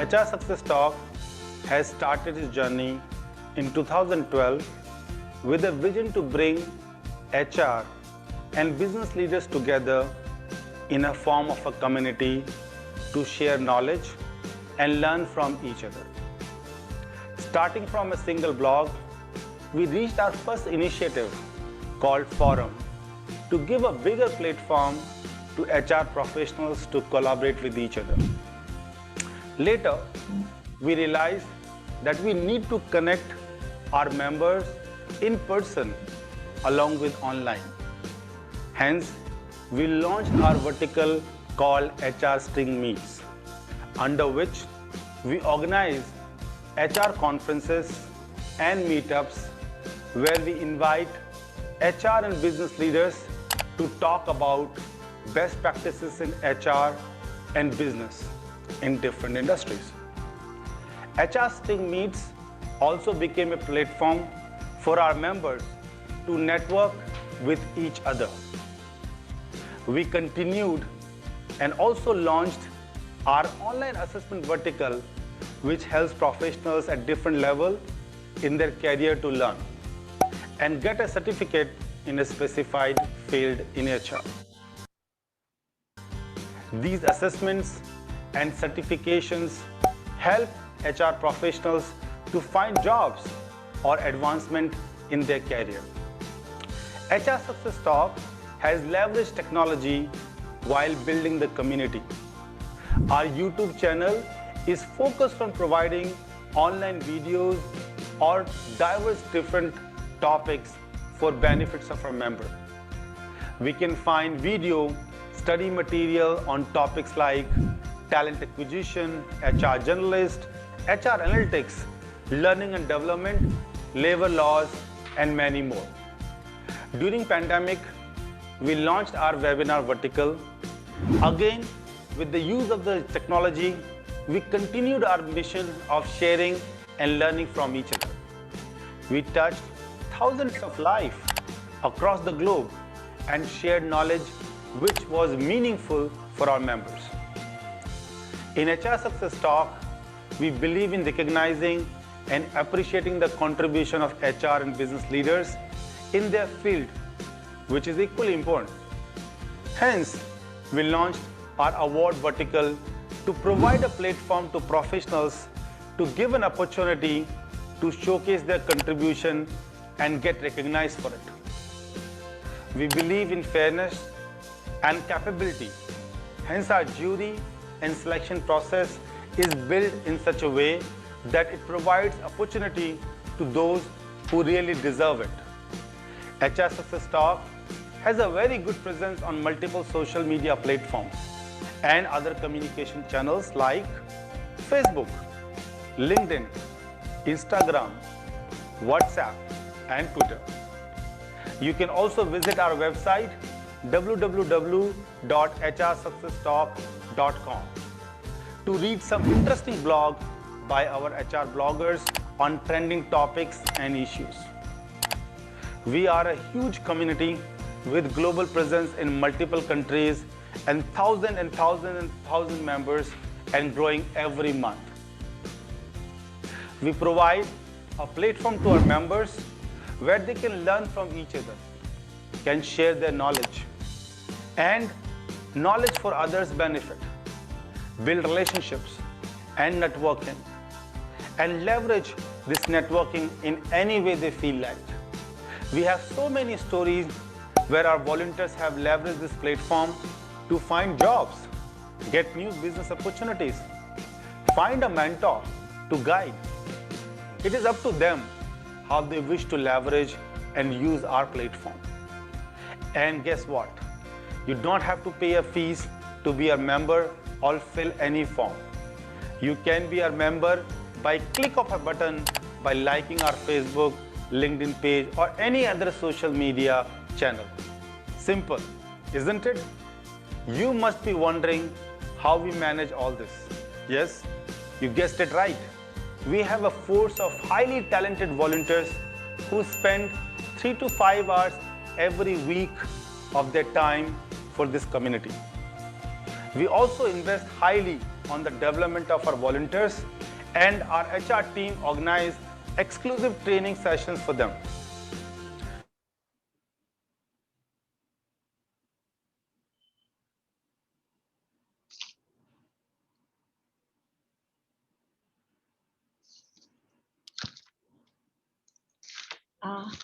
HR Success Talk has started its journey in 2012 with a vision to bring HR and business leaders together in a form of a community to share knowledge and learn from each other. Starting from a single blog, we reached our first initiative called Forum to give a bigger platform to HR professionals to collaborate with each other. Later, we realized that we need to connect our members in person along with online. Hence, we launched our vertical called HR String Meets, under which we organize HR conferences and meetups where we invite HR and business leaders to talk about best practices in HR and business in different industries. HR String Meets also became a platform for our members to network with each other. We continued and also launched our online assessment vertical, which helps professionals at different levels in their career to learn and get a certificate in a specified field in HR. These assessments and certifications help HR professionals to find jobs or advancement in their career. HR Success Talk has leveraged technology while building the community. Our YouTube channel is focused on providing online videos or diverse different topics for benefits of our member. We can find video study material on topics like talent acquisition, HR Generalist, HR Analytics, learning and development, labor laws, and many more. During pandemic, we launched our webinar vertical. Again, with the use of the technology, we continued our mission of sharing and learning from each other. We touched thousands of lives across the globe and shared knowledge which was meaningful for our members. In HR Success Talk, we believe in recognizing and appreciating the contribution of HR and business leaders in their field, which is equally important. Hence, we launched our award vertical to provide a platform to professionals to give an opportunity to showcase their contribution and get recognized for it. We believe in fairness and capability. Hence, our jury and selection process is built in such a way that it provides opportunity to those who really deserve it. HR Success Talk has a very good presence on multiple social media platforms and other communication channels like Facebook, LinkedIn, Instagram, WhatsApp, and Twitter. You can also visit our website www.hrsuccesstalk.com to read some interesting blog by our HR bloggers on trending topics and issues. We are a huge community with global presence in multiple countries and thousands members and growing every month. We provide a platform to our members where they can learn from each other, can share their knowledge, and knowledge for others' benefit, build relationships and networking, and leverage this networking in any way they feel like. We have so many stories where our volunteers have leveraged this platform to find jobs, get new business opportunities, find a mentor to guide. It is up to them how they wish to leverage and use our platform. And guess what? You don't have to pay a fees to be a member or fill any form. You can be a member by click of a button by liking our Facebook, LinkedIn page, or any other social media channel. Simple, isn't it? You must be wondering how we manage all this. Yes, you guessed it right. We have a force of highly talented volunteers who spend 3 to 5 hours every week of their time for this community. We also invest highly on the development of our volunteers, and our HR team organize exclusive training sessions for them.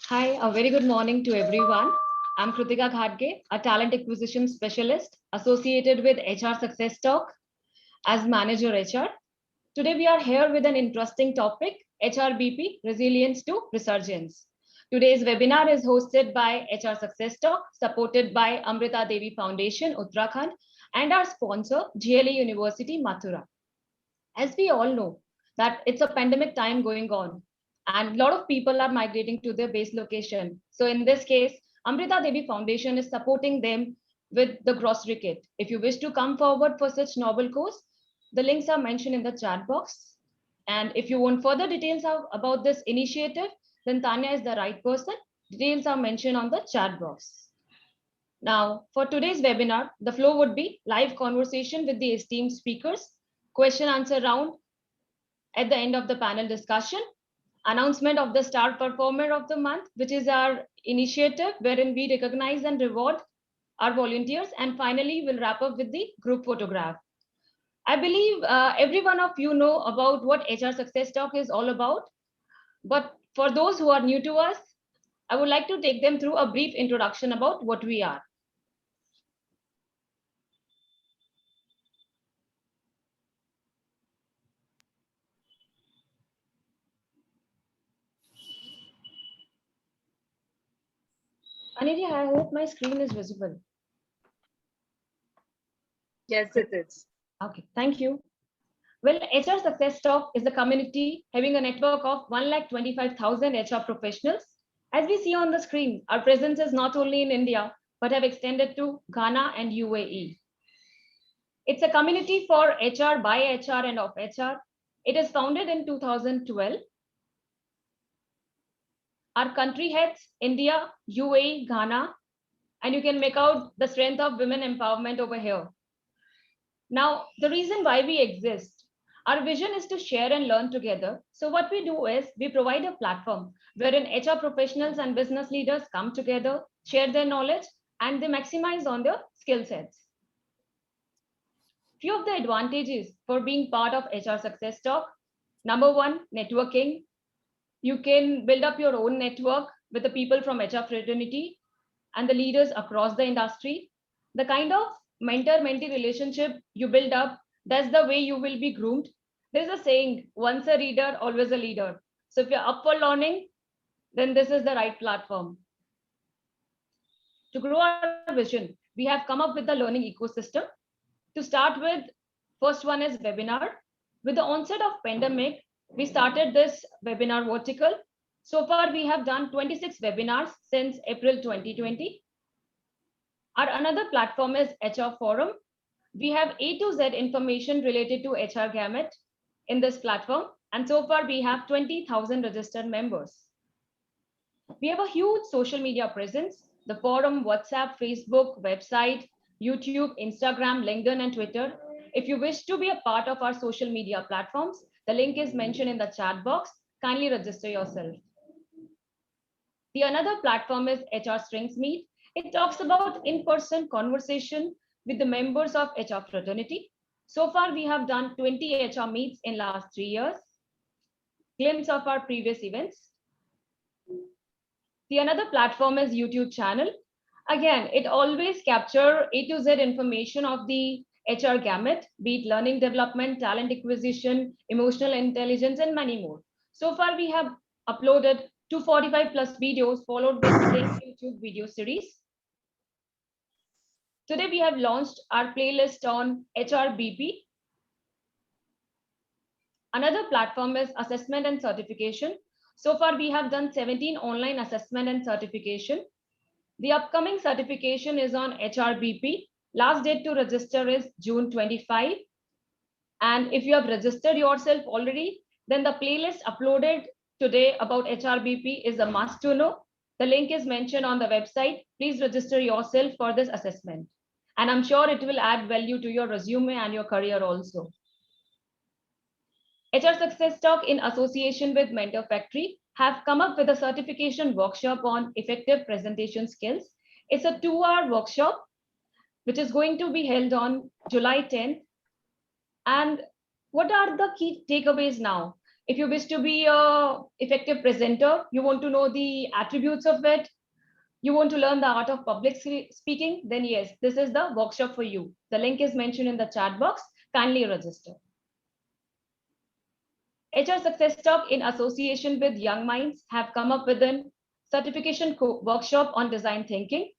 Hi, a very good morning to everyone. I'm Kritika Ghadge, a talent acquisition specialist associated with HR Success Talk as Manager HR. Today, we are here with an interesting topic, HRBP, Resilience to Resurgence. Today's webinar is hosted by HR Success Talk, supported by Amrita Devi Foundation, Uttarakhand, and our sponsor, GLE University, Mathura. As we all know, that it's a pandemic time going on, and a lot of people are migrating to their base location. So in this case, Amrita Devi Foundation is supporting them with the grocery kit. If you wish to come forward for such novel course, the links are mentioned in the chat box. And if you want further details about this initiative, then Tanya is the right person. Details are mentioned on the chat box. Now, for today's webinar, the flow would be live conversation with the esteemed speakers, question answer round at the end of the panel discussion, announcement of the star performer of the month, which is our initiative wherein we recognize and reward our volunteers, and finally we'll wrap up with the group photograph. I believe every one of you know about what HR Success Talk is all about, but for those who are new to us, I would like to take them through a brief introduction about what we are. Anidhi, I hope my screen is visible. Yes, it is. Okay, thank you. Well, HR Success Talk is a community having a network of 125,000 HR professionals. As we see on the screen, our presence is not only in India, but have extended to Ghana and UAE. It's a community for HR, by HR, and of HR. It is founded in 2012. Our country heads, India, UAE, Ghana, and you can make out the strength of women empowerment over here. Now, the reason why we exist, our vision is to share and learn together. So what we do is we provide a platform wherein HR professionals and business leaders come together, share their knowledge, and they maximize on their skill sets. Few of the advantages for being part of HR Success Talk. Number one, networking. You can build up your own network with the people from HR fraternity and the leaders across the industry. The kind of mentor-mentee relationship you build up, that's the way you will be groomed. There's a saying, once a reader, always a leader. So if you're up for learning, then this is the right platform. To grow our vision, we have come up with the learning ecosystem. To start with, first one is webinar. With the onset of pandemic, we started this webinar vertical. So far, we have done 26 webinars since April 2020. Our another platform is HR Forum. We have A to Z information related to HR gamut in this platform. And so far, we have 20,000 registered members. We have a huge social media presence. The forum, WhatsApp, Facebook, website, YouTube, Instagram, LinkedIn, and Twitter. If you wish to be a part of our social media platforms, the link is mentioned in the chat box. Kindly register yourself. The another platform is HR Strengths Meet. It talks about in-person conversation with the members of HR fraternity. So far, we have done 20 HR meets in last 3 years. Glimpse of our previous events. The another platform is YouTube channel. Again, it always captures A to Z information of the HR gamut, be it learning development, talent acquisition, emotional intelligence, and many more. So far, we have uploaded 245 plus videos followed by 10 YouTube video series. Today, we have launched our playlist on HRBP. Another platform is assessment and certification. So far, we have done 17 online assessment and certification. The upcoming certification is on HRBP. Last date to register is June 25. And if you have registered yourself already, then the playlist uploaded today about HRBP is a must to know. The link is mentioned on the website. Please register yourself for this assessment. And I'm sure it will add value to your resume and your career also. HR Success Talk, in association with Mentor Factory, have come up with a certification workshop on effective presentation skills. It's a 2-hour workshop, which is going to be held on July 10th. And what are the key takeaways now? If you wish to be an effective presenter, you want to know the attributes of it, you want to learn the art of public speaking, then yes, this is the workshop for you. The link is mentioned in the chat box. Kindly register. HR Success Talk, in association with Young Minds, have come up with a certification workshop on design thinking.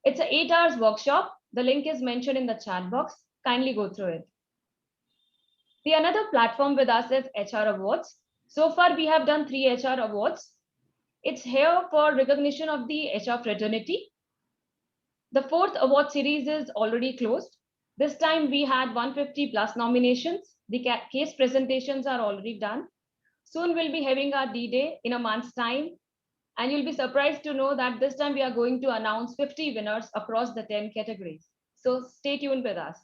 It's an 8 hours workshop. The link is mentioned in the chat box. Kindly go through it. The another platform with us is HR Awards. So far, we have done 3 HR Awards. It's here for recognition of the HR fraternity. The 4th award series is already closed. This time we had 150 plus nominations. The case presentations are already done. Soon we'll be having our D-Day in a month's time. And you'll be surprised to know that this time we are going to announce 50 winners across the 10 categories. So stay tuned with us.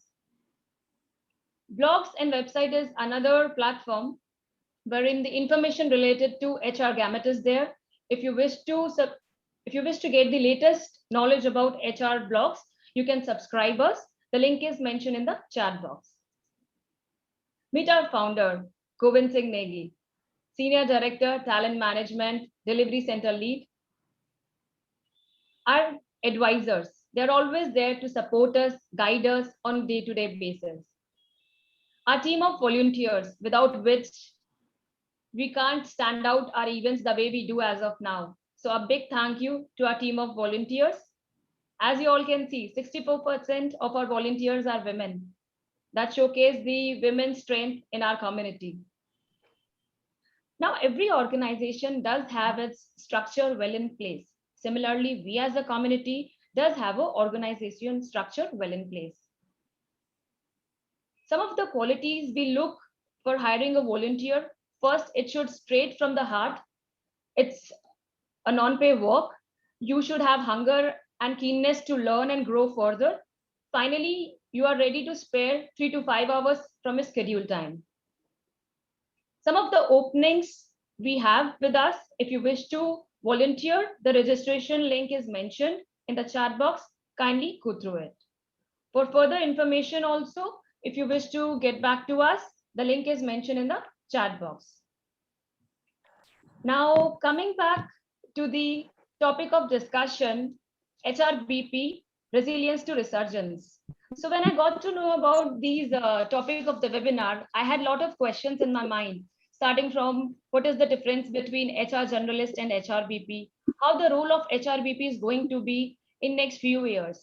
Blogs and website is another platform wherein the information related to HR gamut is there. If you wish to get the latest knowledge about HR blogs, you can subscribe us. The link is mentioned in the chat box. Meet our founder, Govind Singh Negi, Senior Director, Talent Management, Delivery Center Lead. Our advisors, they're always there to support us, guide us on a day-to-day basis. Our team of volunteers, without which we can't stand out our events the way we do as of now. So a big thank you to our team of volunteers. As you all can see, 64% of our volunteers are women. That showcase the women's strength in our community. Now, every organization does have its structure well in place. Similarly, we as a community does have an organization structure well in place. Some of the qualities we look for hiring a volunteer: first, it should straight from the heart. It's a non-pay work. You should have hunger and keenness to learn and grow further. Finally, you are ready to spare 3 to 5 hours from your schedule time. Some of the openings we have with us, if you wish to volunteer, the registration link is mentioned in the chat box. Kindly go through it. For further information also, if you wish to get back to us, the link is mentioned in the chat box. Now, coming back to the topic of discussion, HRBP, resilience to resurgence. So when I got to know about these topic of the webinar, I had a lot of questions in my mind, starting from what is the difference between HR Generalist and HRBP, how the role of HRBP is going to be in next few years.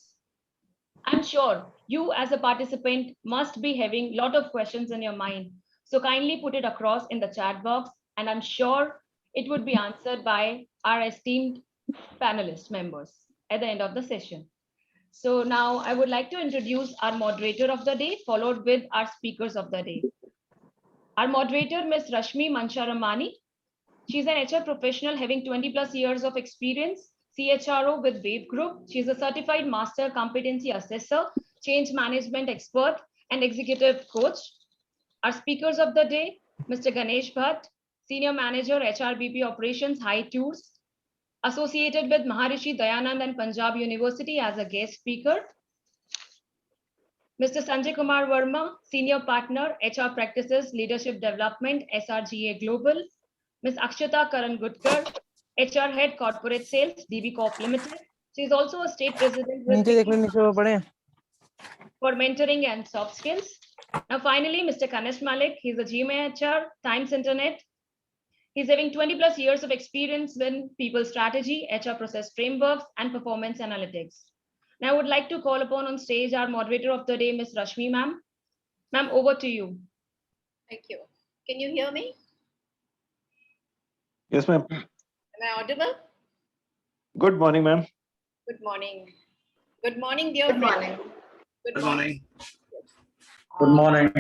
I'm sure you as a participant must be having a lot of questions in your mind. So kindly put it across in the chat box, and I'm sure it would be answered by our esteemed panelist members at the end of the session. So now I would like to introduce our moderator of the day, followed with our speakers of the day. Our moderator, Ms. Rashmi Mancharamani. She's an HR professional having 20 plus years of experience, CHRO with Wave Group. She's a certified master competency assessor, change management expert, and executive coach. Our speakers of the day, Mr. Ganesh Bhatt, Senior Manager, HRBP Operations, High Tours, associated with Maharishi Dayanand and Punjab University as a guest speaker. Mr. Sanjay Kumar Verma, Senior Partner, HR Practices, Leadership Development, SRGA Global. Ms. Akshata Karan Gutkar, HR Head Corporate Sales, DB Corp Limited. She is also a state president with for mentoring and soft skills. Now, finally, Mr. Kanesh Malik, he's a GMA HR, Times Internet. He's having 20 plus years of experience in people strategy, HR process frameworks, and performance analytics. Now, I would like to call upon on stage our moderator of the day, Ms. Rashmi, ma'am. Ma'am, over to you. Thank you. Can you hear me? Yes, ma'am. Am I audible? Good morning, ma'am. Good morning. Good morning, dear friends. Good morning. Good morning.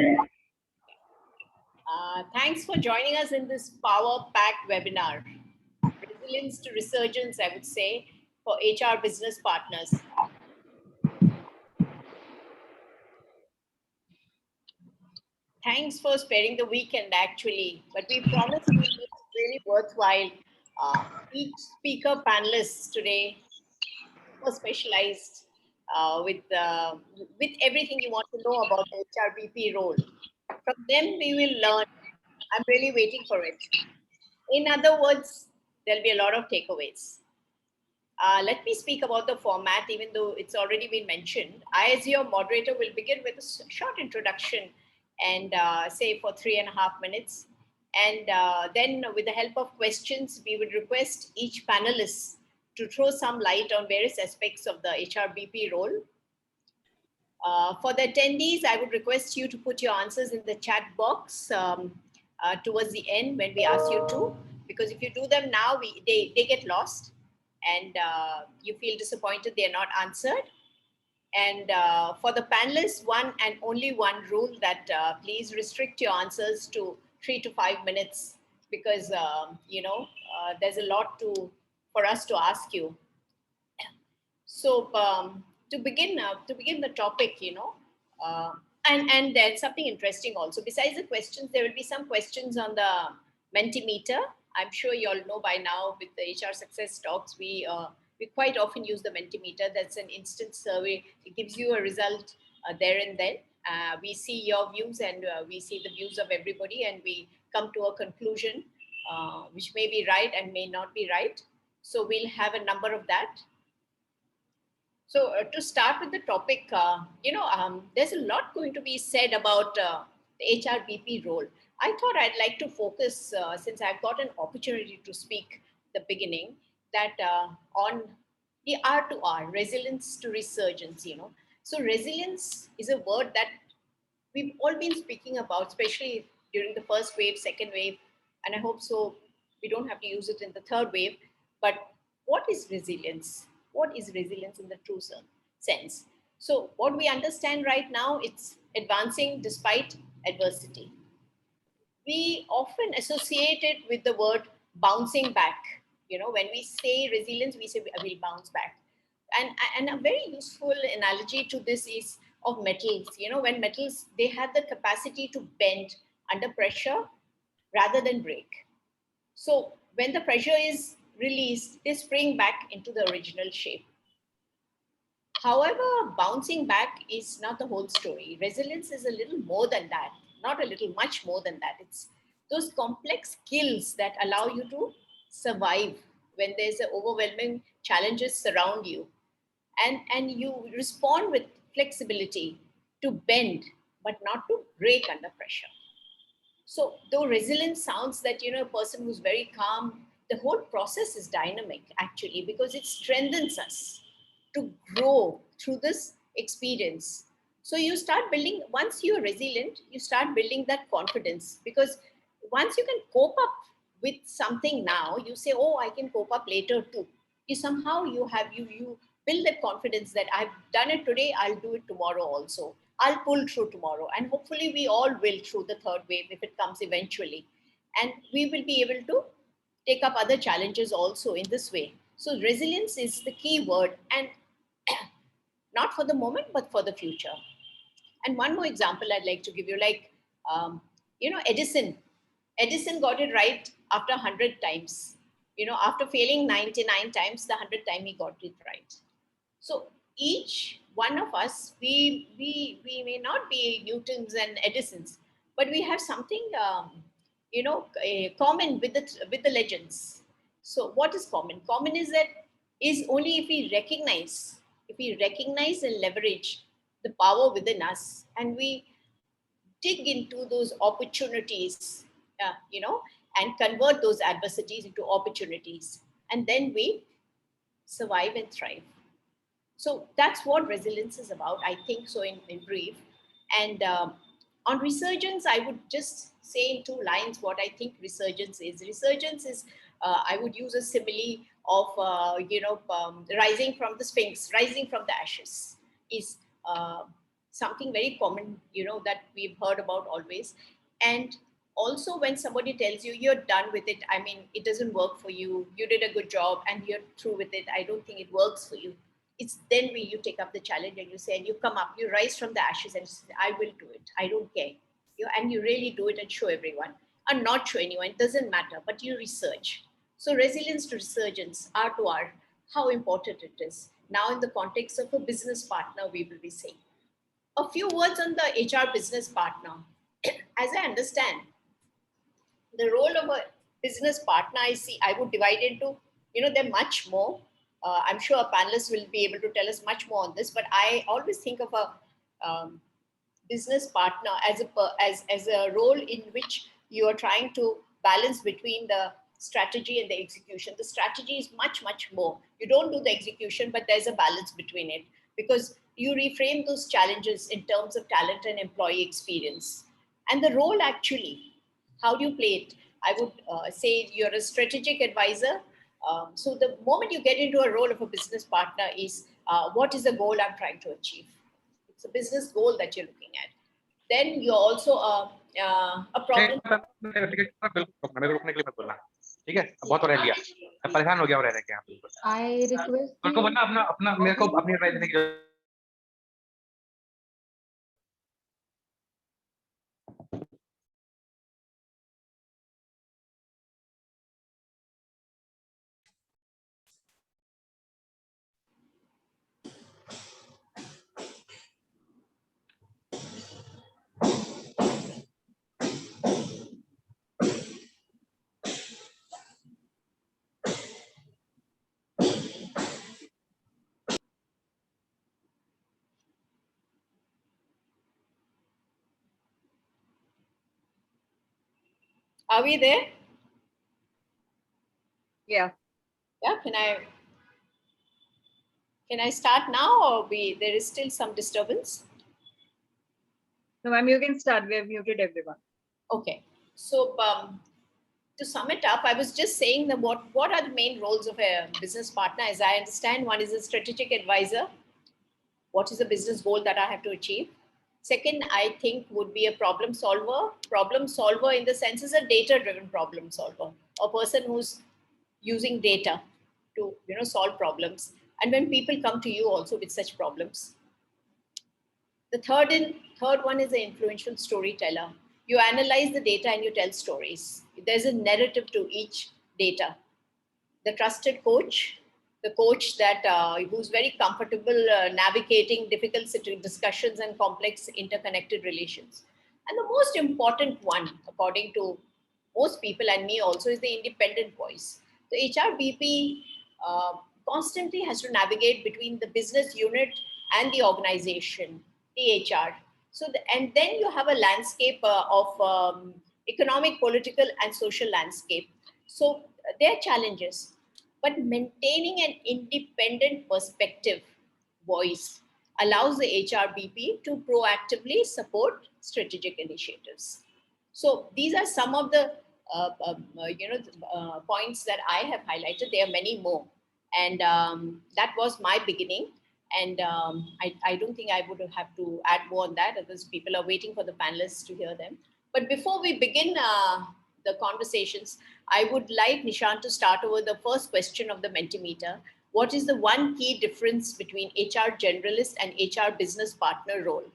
Thanks for joining us in this power-packed webinar. Resilience to resurgence, I would say, for HR business partners. Thanks for sparing the weekend, actually. But we promise you it's really worthwhile. Each speaker panelists today were specialized with everything you want to know about the HRBP role. From them, we will learn. I'm really waiting for it. In other words, there'll be a lot of takeaways. Let me speak about the format, even though it's already been mentioned. I, as your moderator, will begin with a short introduction and say for 3.5 minutes. And then with the help of questions, we would request each panelist to throw some light on various aspects of the HRBP role. For the attendees, I would request you to put your answers in the chat box towards the end when we ask you to, because if you do them now, they get lost and you feel disappointed they're not answered. And for the panelists, one and only one rule that please restrict your answers to 3 to 5 minutes, because there's a lot for us to ask you. So to begin the topic, and there's something interesting also. Besides the questions, there will be some questions on the Mentimeter. I'm sure you all know by now with the HR Success Talks, we quite often use the Mentimeter. That's an instant survey. It gives you a result there and then. We see your views and we see the views of everybody, and we come to a conclusion which may be right and may not be right. So we'll have a number of that. So to start with the topic, there's a lot going to be said about the HRBP role. I thought I'd like to focus, since I've got an opportunity to speak at the beginning, that on the R to R, resilience to resurgence, So resilience is a word that we've all been speaking about, especially during the first wave, second wave, and I hope so we don't have to use it in the third wave. But what is resilience? What is resilience in the true sense? So what we understand right now, it's advancing despite adversity. We often associate it with the word bouncing back. When we say resilience, we say we'll bounce back. And a very useful analogy to this is of metals. When metals, they have the capacity to bend under pressure rather than break. So when the pressure is released, they spring back into the original shape. However, bouncing back is not the whole story. Resilience is a little more than that, not a little, much more than that. It's those complex skills that allow you to survive when there's an overwhelming challenges surround you. And you respond with flexibility to bend, but not to break under pressure. So though resilience sounds that, a person who's very calm, the whole process is dynamic actually, because it strengthens us to grow through this experience. So you start building, once you're resilient, you start building that confidence, because once you can cope up with something now, you say, oh, I can cope up later too. You build that confidence that I've done it today, I'll do it tomorrow also. I'll pull through tomorrow. And hopefully we all will through the third wave if it comes eventually. And we will be able to take up other challenges also in this way. So resilience is the key word, and not for the moment, but for the future. And one more example I'd like to give you, Edison. Edison got it right after 100 times. After failing 99 times, the 100th time he got it right. So each one of us, we may not be Newtons and Edisons, but we have something, common with the legends. So what is common? Common is only if we recognize and leverage the power within us, and we dig into those opportunities, and convert those adversities into opportunities, and then we survive and thrive. So that's what resilience is about, I think so in brief. And on resurgence, I would just say in 2 lines what I think resurgence is. Resurgence is, I would use a simile of, rising from the Sphinx, rising from the ashes is something very common, that we've heard about always. And also when somebody tells you you're done with it, I mean, it doesn't work for you, you did a good job and you're through with it, I don't think it works for you. It's then you take up the challenge and you say, and you come up, you rise from the ashes and say, I will do it. I don't care. and you really do it and show everyone, or not show anyone, it doesn't matter, but you research. So resilience to resurgence, R to R, how important it is. Now in the context of a business partner, we will be saying. A few words on the HR business partner. As I understand, the role of a business partner, I would divide into, they're much more. I'm sure our panelists will be able to tell us much more on this, but I always think of a business partner as a role in which you are trying to balance between the strategy and the execution. The strategy is much, much more. You don't do the execution, but there's a balance between it because you reframe those challenges in terms of talent and employee experience. And the role actually, how do you play it? I would say you're a strategic advisor. So the moment you get into a role of a business partner is what is the goal I'm trying to achieve? It's a business goal that you're looking at. Then you're also a problem. I request Are we there? Yeah. Yeah. Can I start now, or there is still some disturbance? No, ma'am, you can start. We have muted everyone. Okay. So to sum it up, I was just saying that what are the main roles of a business partner? As I understand, one is a strategic advisor. What is the business goal that I have to achieve? Second, I think would be a problem solver. Problem solver in the sense is a data-driven problem solver, a person who's using data to solve problems. And when people come to you also with such problems. The third one is the influential storyteller. You analyze the data and you tell stories. There's a narrative to each data. The trusted coach, the coach that who's very comfortable navigating difficult discussions and complex interconnected relations. And the most important one, according to most people and me also, is the independent voice. The HRBP constantly has to navigate between the business unit and the organization, the HR. So, and then you have a landscape of economic, political, and social landscape. So there are challenges, but maintaining an independent perspective voice allows the HRBP to proactively support strategic initiatives. So these are some of the points that I have highlighted. There are many more, and that was my beginning. And I don't think I would have to add more on that, because people are waiting for the panelists to hear them. But before we begin the conversations, I would like Nishant to start over the first question of the Mentimeter. What is the one key difference between HR generalist and HR business partner role?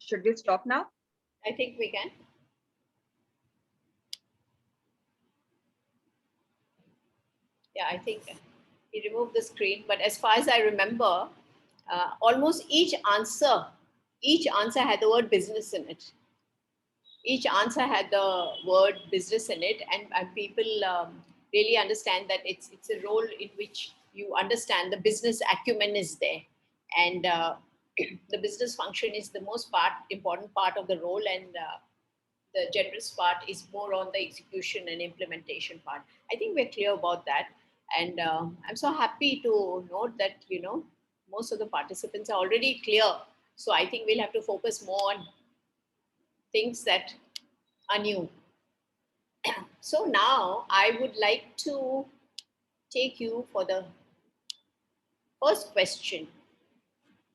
Should we stop now? I think we can. Yeah, I think he removed the screen. But as far as I remember, almost each answer had the word business in it. Each answer had the word business in it, and people really understand that it's a role in which you understand the business acumen is there, and the business function is the most important part of the role, and the generous part is more on the execution and implementation part. I think we're clear about that, and I'm so happy to note that most of the participants are already clear. So I think we'll have to focus more on things that are new. So now I would like to take you for the first question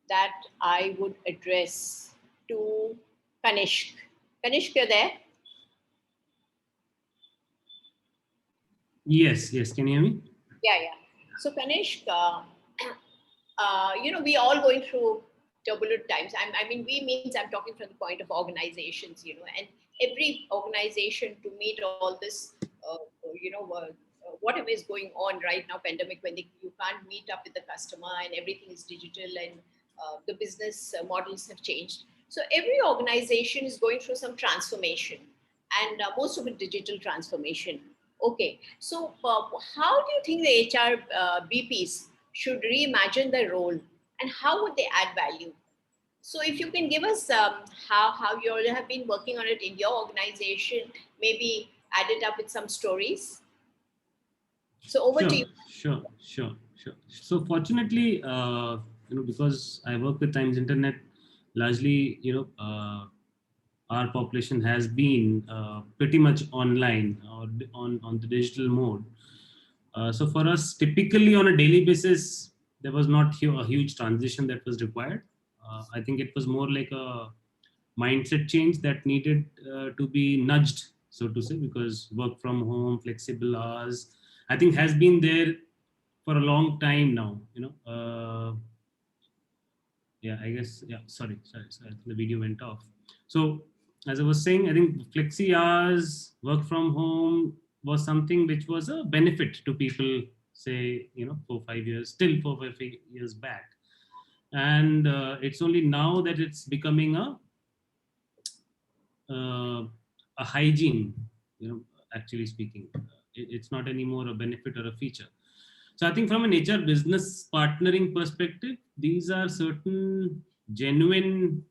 that I would address to Kanishk. Kanishk, you're there? Yes. Can you hear me? Yeah. So Kanishk, we all going through turbulent times. I mean, we means I'm talking from the point of organizations, and every organization to meet all this, whatever is going on right now, pandemic, when you can't meet up with the customer and everything is digital, and the business models have changed. So every organization is going through some transformation, and most of it digital transformation. Okay, so how do you think the HR BPs should reimagine their role, and how would they add value? So if you can give us how you all have been working on it in your organization, maybe add it up with some stories. So over to you. Sure. So fortunately, because I work with Times Internet, largely, our population has been pretty much online or on the digital mode. So for us, typically on a daily basis, there was not a huge transition that was required. I think it was more like a mindset change that needed to be nudged, so to say, because work from home, flexible hours, I think has been there for a long time now. I guess. Yeah. Sorry. The video went off. So as I was saying, I think flexi hours, work from home was something which was a benefit to people, say, 4-5 years, still 4-5 years back. And it's only now that it's becoming a hygiene, actually speaking. It's not anymore a benefit or a feature. So I think from an HR business partnering perspective, these are certain genuine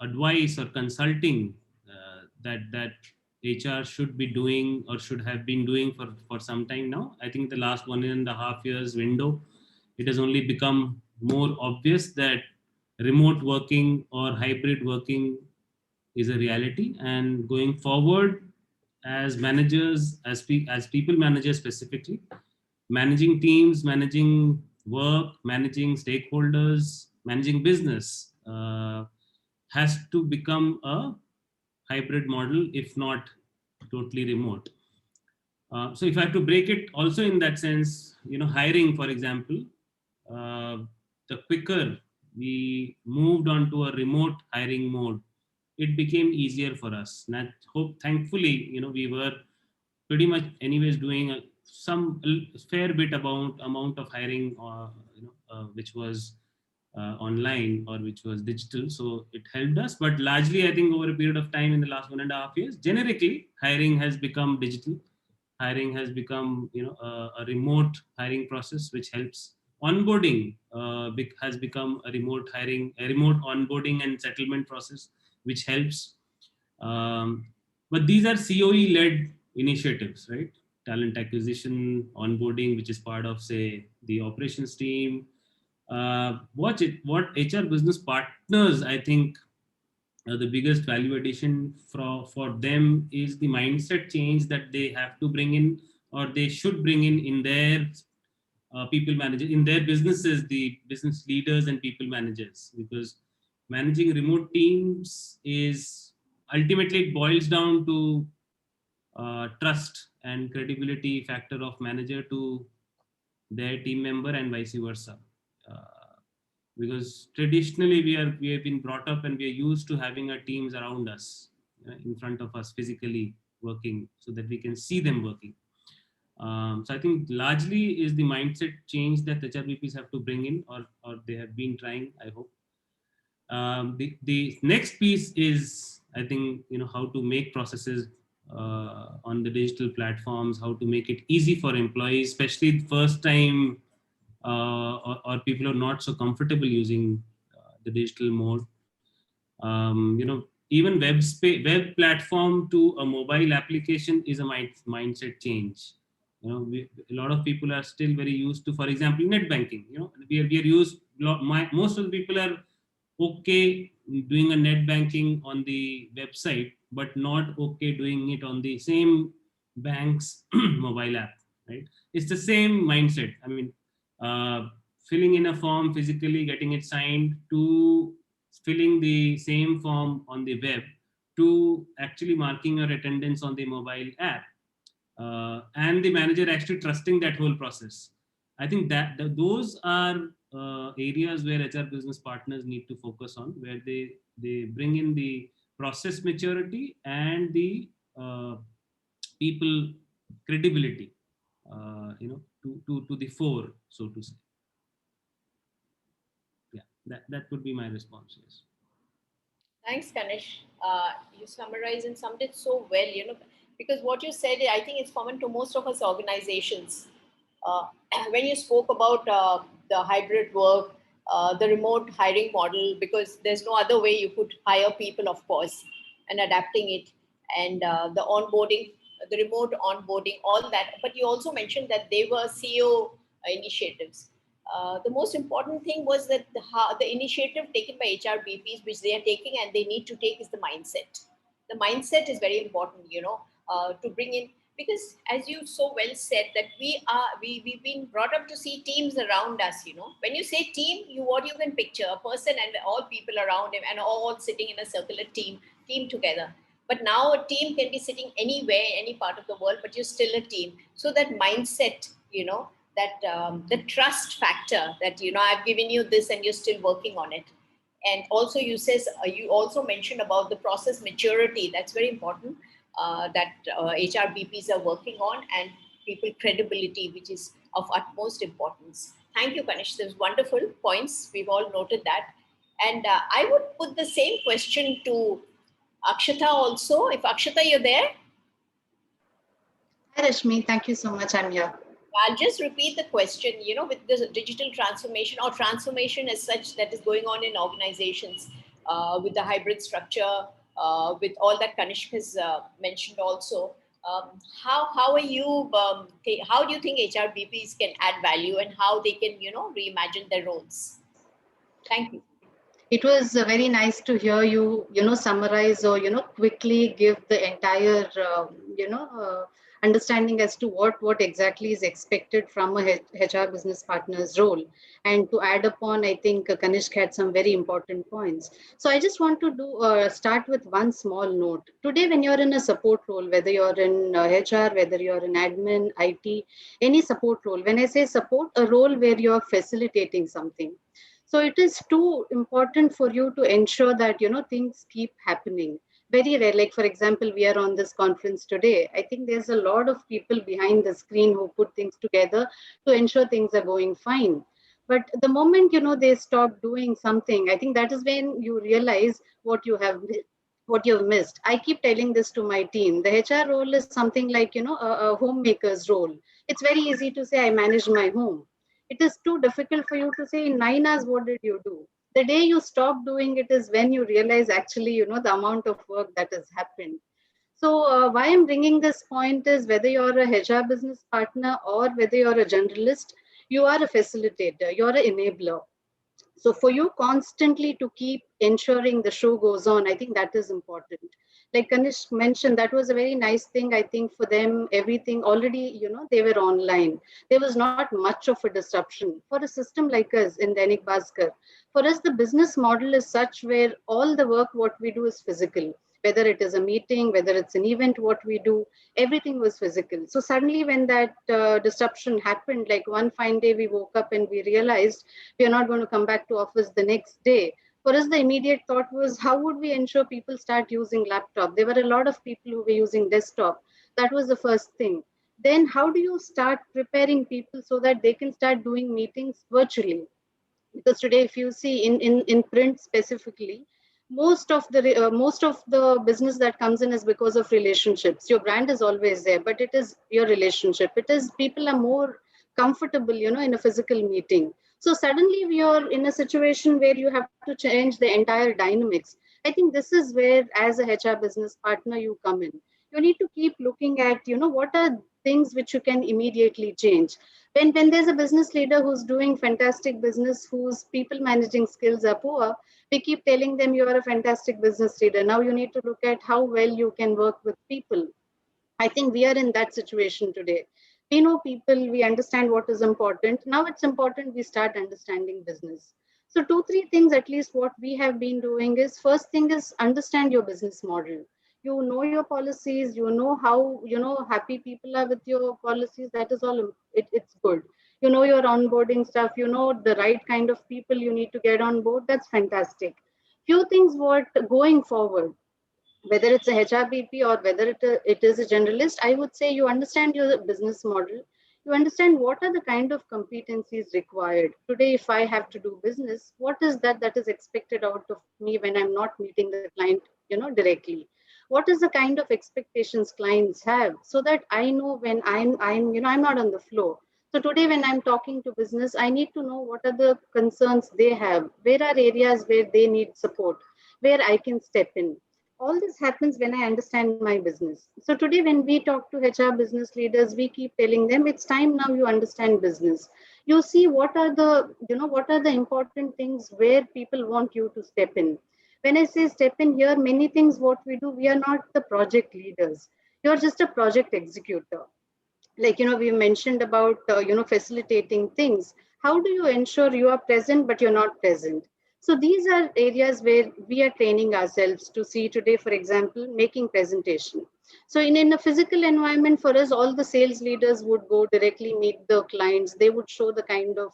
advice or consulting that HR should be doing or should have been doing for some time now. I think the last 1.5 years window, it has only become more obvious that remote working or hybrid working is a reality, and going forward, as managers, as people managers specifically, managing teams, managing work, managing stakeholders, managing business has to become a hybrid model, if not totally remote. So if I have to break it also in that sense, hiring, for example, the quicker we moved on to a remote hiring mode, it became easier for us. And thankfully, we were pretty much anyways doing some fair bit amount of hiring, which was online or which was digital. So it helped us. But largely, I think over a period of time in the last 1.5 years, generically, hiring has become digital. Hiring has become, a remote hiring process, which helps. Onboarding has become a remote onboarding and settlement process, which helps. But these are COE-led initiatives, right? Talent acquisition, onboarding, which is part of, say, the operations team. What HR business partners, I think, the biggest value addition for them is the mindset change that they have to bring in, or they should bring in their people managers, in their businesses, the business leaders and people managers, because managing remote teams is ultimately, it boils down to trust and credibility factor of manager to their team member and vice versa. because traditionally we have been brought up and we are used to having our teams around us, in front of us physically working, so that we can see them working. So I think largely is the mindset change that HRBPs have to bring in, or they have been trying, I hope. The next piece is, I think, how to make processes on the digital platforms, how to make it easy for employees, especially first time, or people who are not so comfortable using the digital mode. Even web platform to a mobile application is a mindset change. A lot of people are still very used to, for example, net banking. We are used. Most of the people are okay doing a net banking on the website, but not okay doing it on the same bank's mobile app. Right? It's the same mindset. I mean, filling in a form physically, getting it signed, to filling the same form on the web, to actually marking your attendance on the mobile app, and the manager actually trusting that whole process. I think that those are areas where HR business partners need to focus on, where they bring in the process maturity and the people credibility, to the fore, so to say. Yeah, that would be my response. Yes. Thanks, Kanish. You summarized and summed it so well, because what you said, I think it's common to most of us organizations. When you spoke about the hybrid work, the remote hiring model, because there's no other way you could hire people, of course, and adapting it, and the onboarding, the remote onboarding, all that. But you also mentioned that they were CEO initiatives. The most important thing was that the initiative taken by HRBPs, which they are taking and they need to take, is the mindset. The mindset is very important, to bring in, because as you so well said, that we've been brought up to see teams around us. When you say team, what you can picture, a person and all people around him, and all sitting in a circular team together. But now a team can be sitting anywhere, any part of the world, but you're still a team. So that mindset, that the trust factor, that I've given you this and you're still working on it. And also you also mentioned about the process maturity. That's very important, that HRBPs are working on, and people credibility, which is of utmost importance. Thank you, Kanish. Those wonderful points. We've all noted that. And I would put the same question to Akshata also. If Akshata, you're there? Hi, Rashmi. Thank you so much. I'm here. I'll just repeat the question, with the digital transformation, or transformation as such, that is going on in organizations, with the hybrid structure, with all that Kanishk has mentioned also. How are you, how do you think HRBPs can add value, and how they can, reimagine their roles? Thank you. It was very nice to hear you, summarize, or, quickly give the entire, understanding as to what exactly is expected from a HR business partner's role. And to add upon, I think Kanishk had some very important points. So I just want to start with one small note. Today, when you're in a support role, whether you're in HR, whether you're in admin, IT, any support role, when I say support, a role where you're facilitating something. So it is too important for you to ensure that, things keep happening. Very rare, like for example, we are on this conference today. I think there's a lot of people behind the screen who put things together to ensure things are going fine. But the moment, they stop doing something, I think that is when you realize what you've missed. I keep telling this to my team. The HR role is something like, a homemaker's role. It's very easy to say, I manage my home. It is too difficult for you to say in 9 hours, what did you do? The day you stop doing it is when you realize actually, the amount of work that has happened. So why I'm bringing this point is, whether you're a HR business partner or whether you're a generalist, you are a facilitator, you're an enabler. So for you constantly to keep ensuring the show goes on, I think that is important. Like Kanish mentioned, that was a very nice thing. I think for them, everything already, they were online. There was not much of a disruption. For a system like us in Dainik Bhaskar, for us, the business model is such where all the work, what we do is physical. whether it is a meeting, whether it's an event, what we do, everything was physical. So suddenly when that disruption happened, like one fine day we woke up and we realized we are not going to come back to office the next day. For us, the immediate thought was, how would we ensure people start using laptop? There were a lot of people who were using desktop. That was the first thing. Then how do you start preparing people so that they can start doing meetings virtually? Because today, if you see in print specifically, most of the business that comes in is because of relationships. Your brand is always there, but it is your relationship. It is people are more comfortable, in a physical meeting. So suddenly we are in a situation where you have to change the entire dynamics. I think this is where, as a HR business partner, you come in. You need to keep looking at, what are things which you can immediately change. When there's a business leader who's doing fantastic business, whose people managing skills are poor, we keep telling them you are a fantastic business leader. Now you need to look at how well you can work with people. I think we are in that situation today. We know people, we understand what is important. Now it's important we start understanding business. So 2, 3 things at least what we have been doing is, first thing is understand your business model. You know your policies, you know how, happy people are with your policies. That is all, it's good. You know your onboarding stuff, you know the right kind of people you need to get on board. That's fantastic. Few things what going forward, whether it's a HRBP or whether it is a generalist, I would say you understand your business model. You understand what are the kind of competencies required. Today, if I have to do business, what is that is expected out of me when I'm not meeting the client, directly? What is the kind of expectations clients have, so that I know when I'm not on the floor. So today, when I'm talking to business, I need to know what are the concerns they have, where are areas where they need support, where I can step in. All this happens when I understand my business. So today, when we talk to HR business leaders, we keep telling them it's time now you understand business. You see what are the important things where people want you to step in. When I say step in here, many things what we do, we are not the project leaders. You're just a project executor. Like, we mentioned about, facilitating things. How do you ensure you are present, but you're not present? So these are areas where we are training ourselves to see today, for example, making presentation. So in a physical environment, for us, all the sales leaders would go directly meet the clients. They would show the kind of,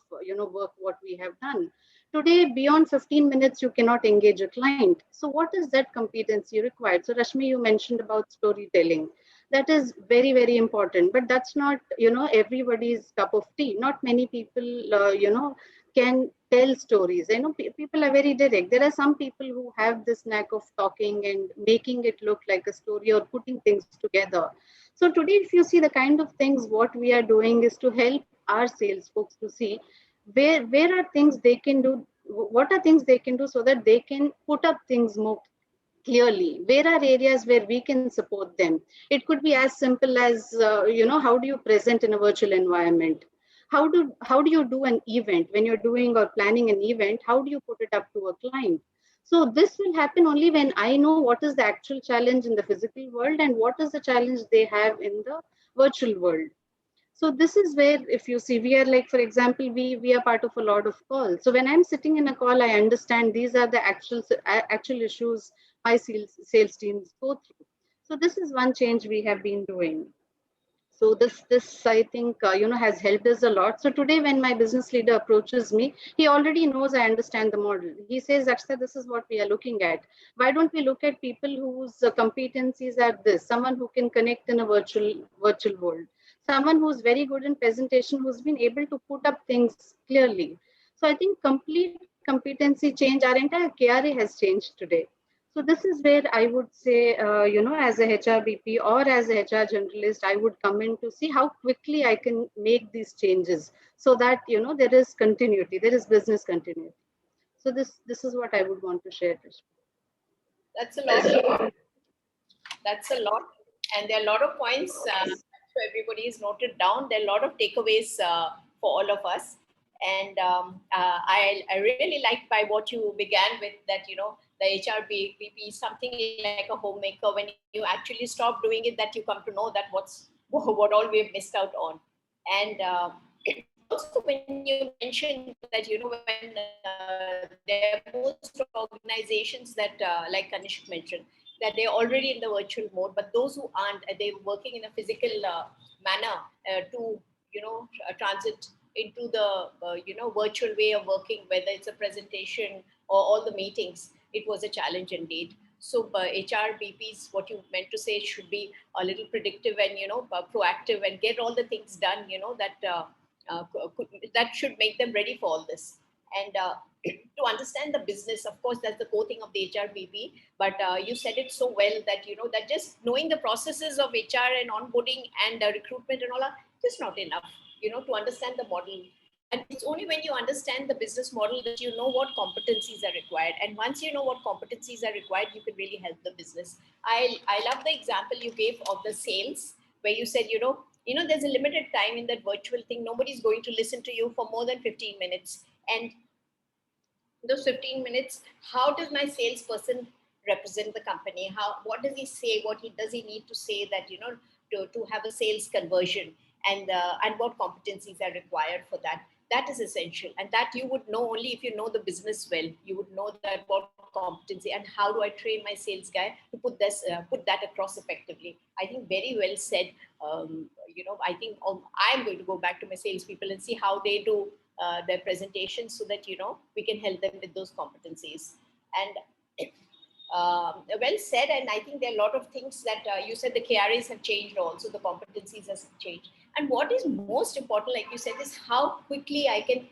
work what we have done. Today, beyond 15 minutes, you cannot engage a client. So what is that competency required? So Rashmi, you mentioned about storytelling. That is very, very important, but that's not, everybody's cup of tea. Not many people, can tell stories. I know people are very direct. There are some people who have this knack of talking and making it look like a story or putting things together. So today, if you see the kind of things what we are doing is to help our sales folks to see where are things they can do, what are things they can do so that they can put up things more clearly. Where are areas where we can support them? It could be as simple as, how do you present in a virtual environment? How do you do an event when you're doing or planning an event? How do you put it up to a client? So this will happen only when I know what is the actual challenge in the physical world and what is the challenge they have in the virtual world. So this is where, if you see, we are like, for example, we are part of a lot of calls. So when I'm sitting in a call, I understand these are the actual issues my sales teams go through. So this is one change we have been doing. So this I think has helped us a lot. So today, when my business leader approaches me, he already knows I understand the model. He says, Akshata, this is what we are looking at. Why don't we look at people whose competencies are this? Someone who can connect in a virtual world, someone who's very good in presentation, who's been able to put up things clearly. So I think complete competency change. Our entire KRA has changed today. So this is where I would say, as a HRBP or as a HR generalist, I would come in to see how quickly I can make these changes so that, there is continuity, there is business continuity. So this is what I would want to share. That's a lot. That's a lot. And there are a lot of points. So everybody is noted down. There are a lot of takeaways for all of us. And I really liked by what you began with, that, the HRBP is something like a homemaker. When you actually stop doing it, that you come to know that what all we've missed out on. And also when you mentioned that, when there are most organizations that, like Kanishk mentioned, that they're already in the virtual mode, but those who aren't, they're working in a physical manner to, transit into the, virtual way of working, whether it's a presentation or all the meetings. It was a challenge indeed. So HRBPs, what you meant to say, should be a little predictive and, proactive and get all the things done, that should make them ready for all this. And to understand the business, of course, that's the core thing of the HRBP. But you said it so well that, that just knowing the processes of HR and onboarding and recruitment and all are just not enough, to understand the model. And it's only when you understand the business model that you know what competencies are required. And once you know what competencies are required, you can really help the business. I love the example you gave of the sales, where you said, there's a limited time in that virtual thing. Nobody's going to listen to you for more than 15 minutes. And those 15 minutes, how does my salesperson represent the company? What does he say? Does he need to say that, to have a sales conversion, and what competencies are required for that? That is essential. And that you would know only if you know the business well. You would know that what competency and how do I train my sales guy to put that across effectively. I think very well said. I think I'm going to go back to my salespeople and see how they do their presentations, so that, we can help them with those competencies. And well said. And I think there are a lot of things that you said the KRAs have changed also, the competencies have changed. And what is most important, like you said, is how quickly I can,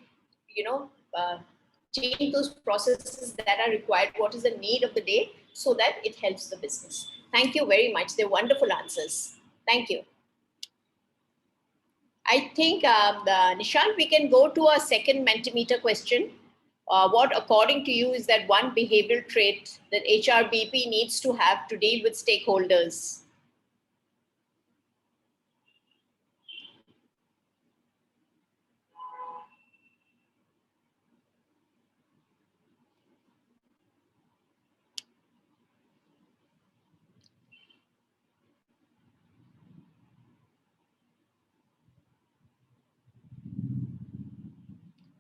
change those processes that are required. What is the need of the day, so that it helps the business. Thank you very much. They're wonderful answers. Thank you. I think, Nishant, we can go to our second Mentimeter question. What, according to you, is that one behavioral trait that HRBP needs to have to deal with stakeholders?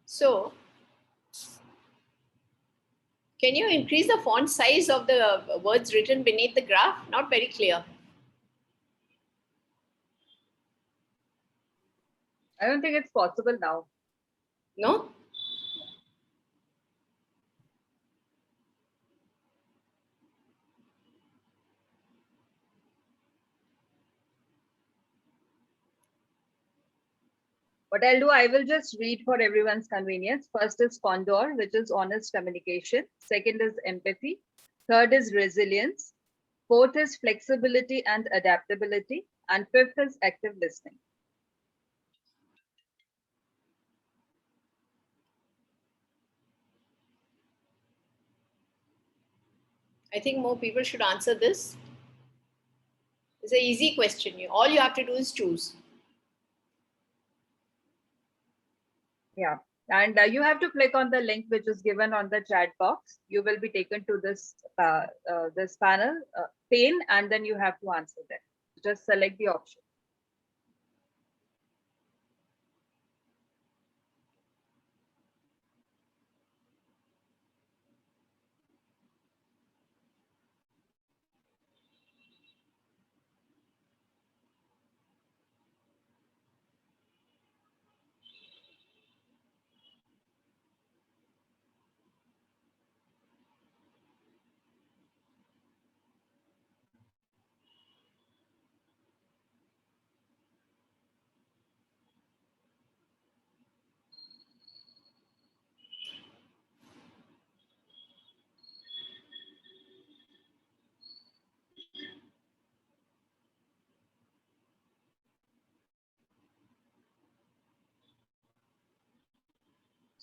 So, can you increase the font size of the words written beneath the graph? Not very clear. I don't think it's possible now. No? What I'll do, I will just read for everyone's convenience. First is Condor, which is honest communication. Second is empathy. Third is resilience. Fourth is flexibility and adaptability. And fifth is active listening. I think more people should answer this. It's an easy question. All you have to do is choose. Yeah. And you have to click on the link which is given on the chat box. You will be taken to this this panel pane, and then you have to answer that. Just select the option.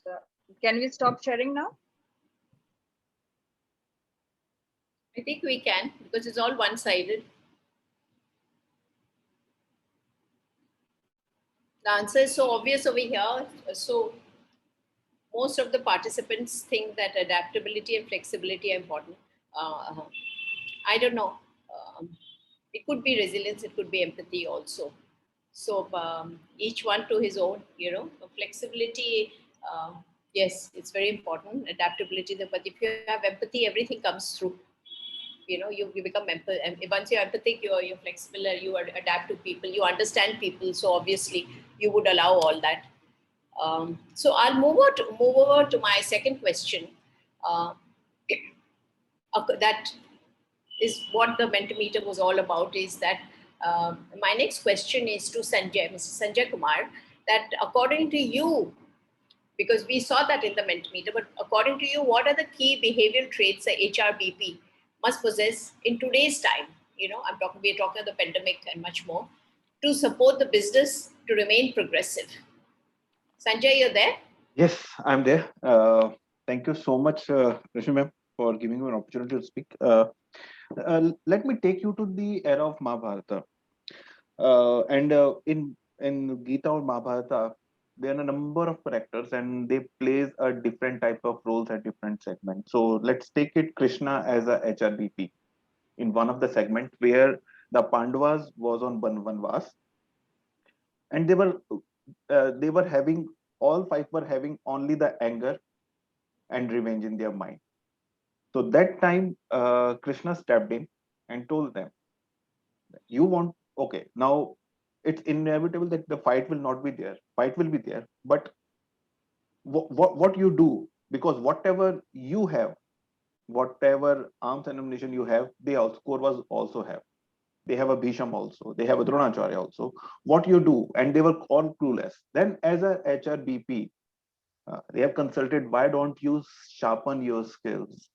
So, can we stop sharing now? I think we can, because it's all one-sided. The answer is so obvious over here. So most of the participants think that adaptability and flexibility are important. I don't know. It could be resilience, it could be empathy also. So each one to his own, flexibility, yes, it's very important. Adaptability, but if you have empathy, everything comes through. you become once you're empathic, you're flexible, you adapt to people, you understand people. So obviously you would allow all that. So I'll move over to my second question. Uh, that is what the Mentimeter was all about, is that my next question is to Mr. Sanjay Kumar, that according to you, because we saw that in the Mentimeter, but according to you, what are the key behavioral traits a HRBP must possess in today's time? We're talking of the pandemic and much more, to support the business to remain progressive. Sanjay, you're there? Yes, I'm there. Thank you so much, Rashmi ma'am, for giving me an opportunity to speak. Let me take you to the era of Mahabharata. And in Gita or Mahabharata, there are a number of characters and they plays a different type of roles at different segments. So let's take it Krishna as a HRBP in one of the segments where the Pandavas was on Vanvas, and they were having, all five were having only the anger and revenge in their mind. So that time Krishna stepped in and told them, you want, okay, now it's inevitable that the fight will not be there, fight will be there, but what you do, because whatever you have, whatever arms and ammunition you have, they also, Kauravas also have. They have a Bhisham also, they have a Dronacharya also. What you do, and they were all clueless. Then as a HRBP, they have consulted, why don't you sharpen your skills?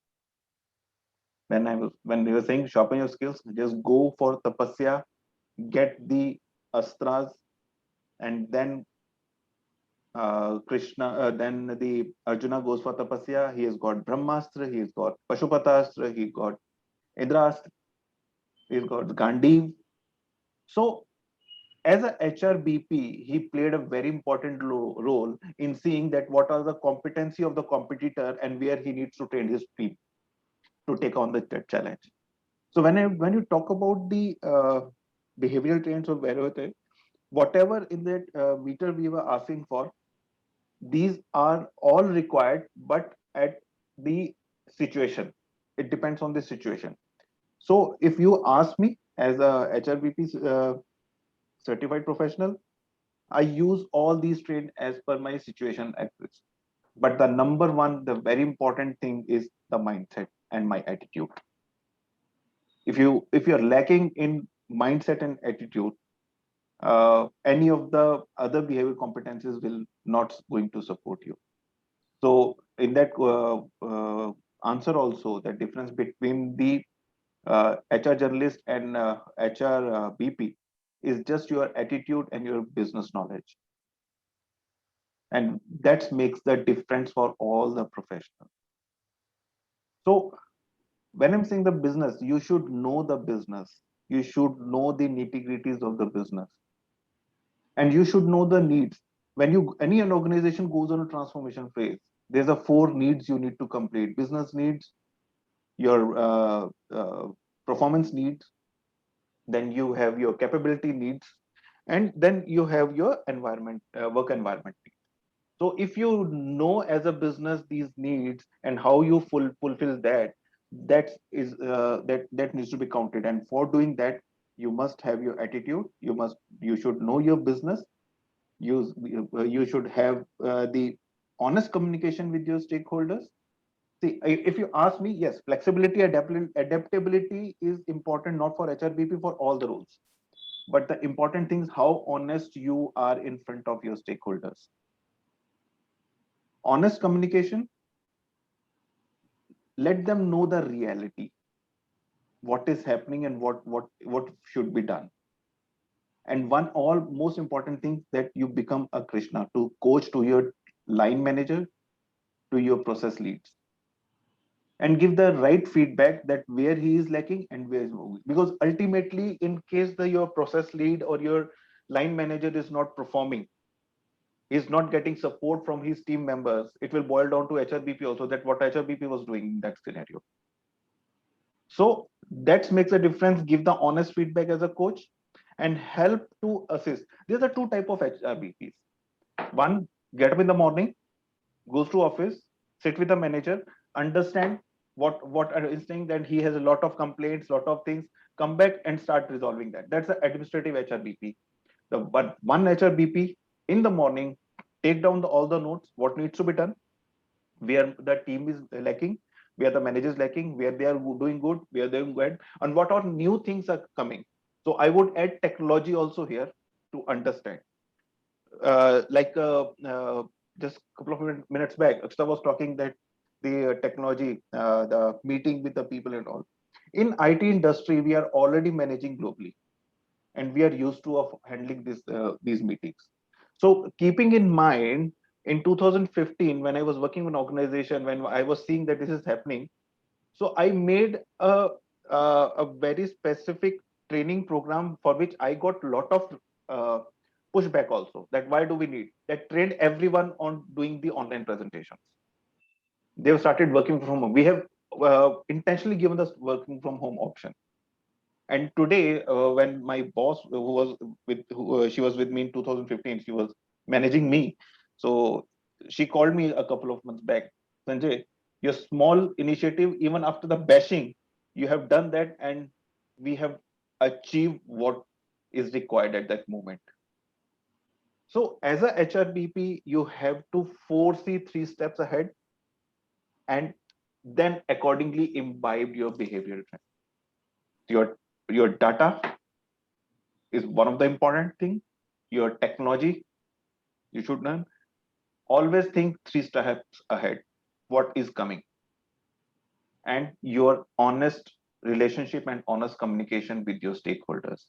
When they were saying sharpen your skills, just go for tapasya, get the astras, and then then the Arjuna goes for tapasya. He has got Brahmastra, he's got Pashupatastra, he got Indrastra, he's got Gandiv. So as a HRBP, he played a very important role in seeing that what are the competency of the competitor and where he needs to train his team to take on the challenge. So when you talk about the behavioral traits of whatever in that meter we were asking for, these are all required, but at the situation. It depends on the situation. So if you ask me as a HRBP certified professional, I use all these traits as per my situation at risk. But the number one, the very important thing is the mindset and my attitude. If you're lacking in mindset and attitude, any of the other behavioral competencies will not going to support you. So in that answer also, the difference between the HR journalist and HR BP is just your attitude and your business knowledge. And that makes the difference for all the professionals. So when I'm saying the business, you should know the business. You should know the nitty-gritties of the business. And you should know the needs. When any organization goes on a transformation phase, there's a 4 needs you need to complete: business needs, your performance needs, then you have your capability needs, and then you have your environment, work environment needs. So if you know as a business these needs and how you fulfill that needs to be counted. And for doing that, you must have your attitude. You should know your business. You should have the honest communication with your stakeholders. See, if you ask me, yes, flexibility, adaptability is important, not for HRBP, for all the roles. But the important thing is how honest you are in front of your stakeholders. Honest communication, let them know the reality, what is happening and what should be done. And one all most important thing, that you become a Krishna to coach to your line manager, to your process leads, and give the right feedback that where he is lacking and where is moving. Because ultimately, in case your process lead or your line manager is not performing, is not getting support from his team members, it will boil down to HRBP also, that what HRBP was doing in that scenario. So that makes a difference. Give the honest feedback as a coach and help to assist. There are 2 types of HRBPs. One, get up in the morning, goes to office, sit with the manager, understand what is saying that he has a lot of complaints, lot of things. Come back and start resolving that. That's an administrative HRBP. But one HRBP in the morning, take down all the notes, what needs to be done, where the team is lacking, where the manager is lacking, where they are doing good, where they're doing bad, and what are new things are coming. So I would add technology also here to understand. Just a couple of minutes back, Akshita was talking that the technology, the meeting with the people and all. In IT industry, we are already managing globally, and we are used to of handling these meetings. So keeping in mind, in 2015, when I was working in an organization, when I was seeing that this is happening, so I made a very specific training program for which I got a lot of uh, pushback also. That why do we need that? Trained everyone on doing the online presentations. They've started working from home. We have intentionally given us working from home option. And today, when my boss, who was she was with me in 2015, she was managing me. So she called me a couple of months back. Sanjay, your small initiative, even after the bashing, you have done that, and we have achieved what is required at that moment. So as a HRBP, you have to foresee 3 steps ahead, and then accordingly imbibe your behavioral trend. Your data is one of the important thing. Your technology, you should learn. Always think 3 steps ahead. What is coming, and your honest relationship and honest communication with your stakeholders.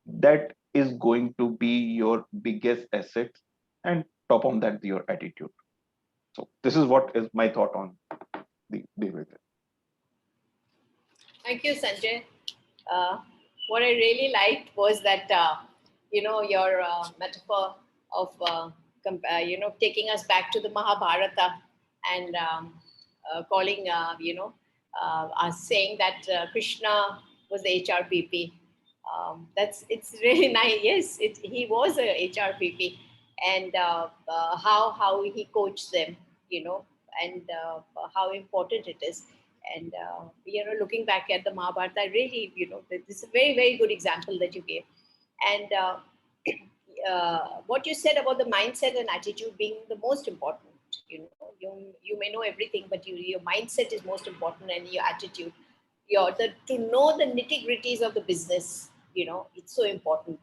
That is going to be your biggest asset, and top on that, your attitude. So this is what is my thought on the behavior. Thank you, Sanjay. Uh, what I really liked was that, your metaphor of, taking us back to the Mahabharata and calling, us saying that Krishna was the HRPP. It's really nice. Yes, he was a HRPP, and how he coached them, and how important it is. And looking back at the Mahabharata, I really, this is a very, very good example that you gave. And what you said about the mindset and attitude being the most important. You may know everything, but your mindset is most important, and your attitude. To know the nitty-gritties of the business, it's so important.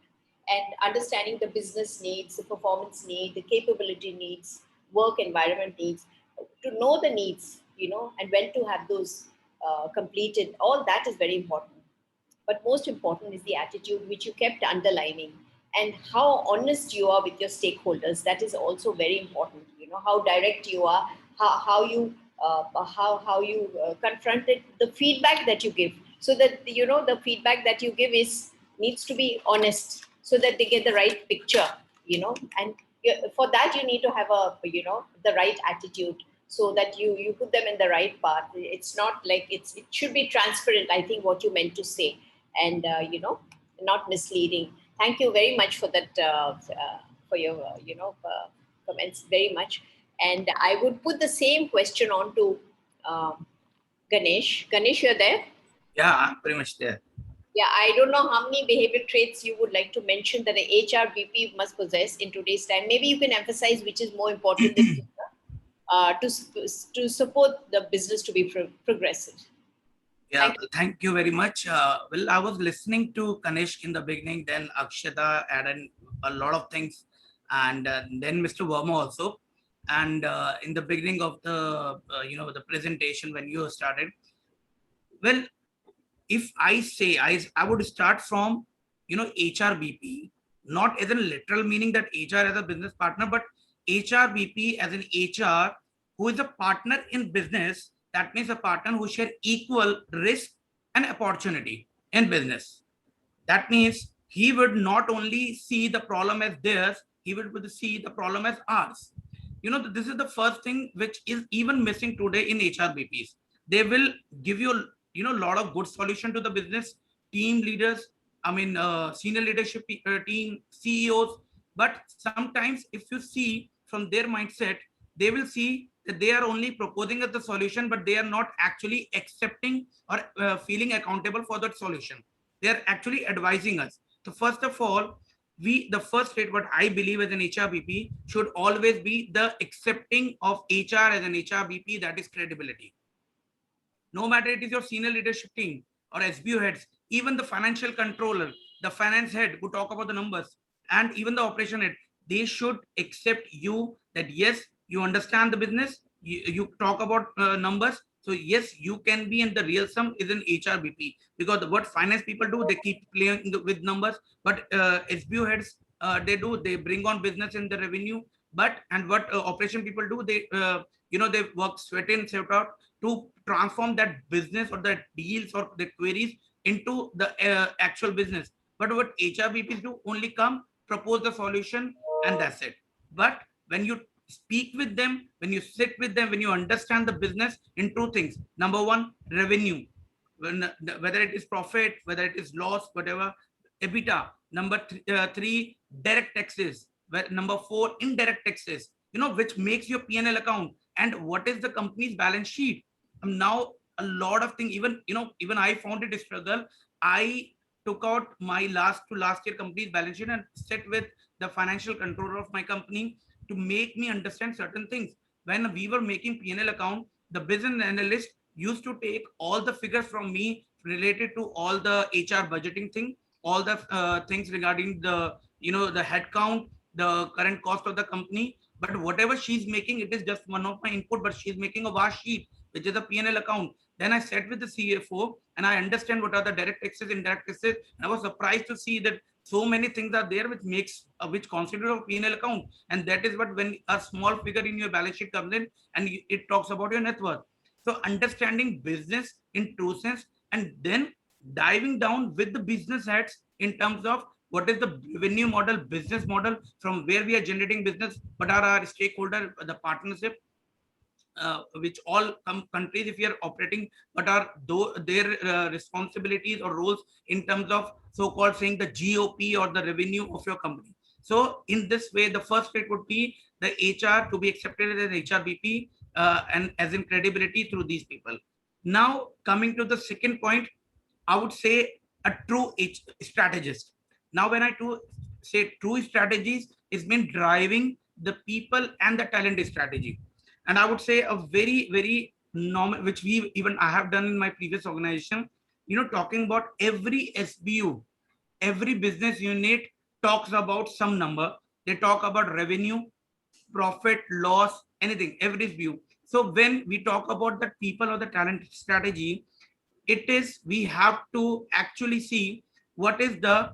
And understanding the business needs, the performance need, the capability needs, work environment needs, to know the needs, and when to have those completed, all that is very important. But most important is the attitude, which you kept underlining, and how honest you are with your stakeholders. That is also very important. How direct you are, how you confronted the feedback that you give, so that the feedback that you give needs to be honest, so that they get the right picture. And for that you need to have the right attitude, so that you put them in the right path. It's not like it should be transparent, I think, what you meant to say, and not misleading. Thank you very much for that, for your comments, very much. And I would put the same question on to Ganesh. Ganesh, you're there? Yeah, I'm pretty much there. Yeah, I don't know how many behavior traits you would like to mention that an HRBP must possess in today's time. Maybe you can emphasize which is more important to support the business to be progressive. Yeah, thank you very much. Well, I was listening to Kanishk in the beginning, then Akshata added a lot of things, and then Mr. Verma also. And in the beginning of the the presentation when you started, well, if I say I would start from HRBP, not as a literal meaning that HR as a business partner, but HRBP as an HR who is a partner in business. That means a partner who share equal risk and opportunity in business. That means he would not only see the problem as theirs, he would see the problem as ours. This is the first thing which is even missing today in HRBPs. They will give you a lot of good solution to the business team leaders, senior leadership team, CEOs. But sometimes if you see from their mindset, they will see that they are only proposing us the solution, but they are not actually accepting or feeling accountable for that solution. They are actually advising us. So first of all, the first rate, what I believe as an HRBP, should always be the accepting of HR as an HRBP, that is credibility. No matter it is your senior leadership team or SBU heads, even the financial controller, the finance head who talk about the numbers, and even the operation head, they should accept you that yes, you understand the business, you talk about numbers. So yes, you can be in the real sum is an HRBP, because what finance people do, they keep playing with numbers, but SBU heads, they bring on business in the revenue. But and what operation people do, they work sweat in, sweat out to transform that business or the deals or the queries into the actual business. But what HRBPs do, only come, propose the solution, and that's it. But when you speak with them, when you sit with them, when you understand the business in two things: number one, revenue, whether it is profit, whether it is loss, whatever, EBITDA. Number three, direct taxes. Number four, indirect taxes, which makes your P&L account, and what is the company's balance sheet. Now a lot of things, even I found it a struggle. I took out my last year company's balance sheet and sit with the financial controller of my company to make me understand certain things. When we were making P&L account, the business analyst used to take all the figures from me related to all the HR budgeting thing, all the things regarding the the headcount, the current cost of the company. But whatever she's making, it is just one of my input, but she's making a vast sheet, which is a P&L account. Then I sat with the CFO and I understand what are the direct taxes, indirect taxes. And I was surprised to see that so many things are there which makes which constitute a P&L account. And that is what, when a small figure in your balance sheet comes in and it talks about your net worth. So understanding business in true sense, and then diving down with the business heads in terms of what is the revenue model, business model, from where we are generating business, what are our stakeholder, the partnership, which all countries, if we are operating, what are their responsibilities or roles in terms of so-called saying the GOP or the revenue of your company. So in this way, the first rate would be the HR to be accepted as HRBP and as in credibility through these people. Now coming to the second point, I would say a true strategist. Now when I say true strategies, is been driving the people and the talent strategy. And I would say a very, very normal, which I have done in my previous organization, talking about every SBU, every business unit talks about some number. They talk about revenue, profit, loss, anything, every SBU. So when we talk about the people or the talent strategy, it is, we have to actually see what is the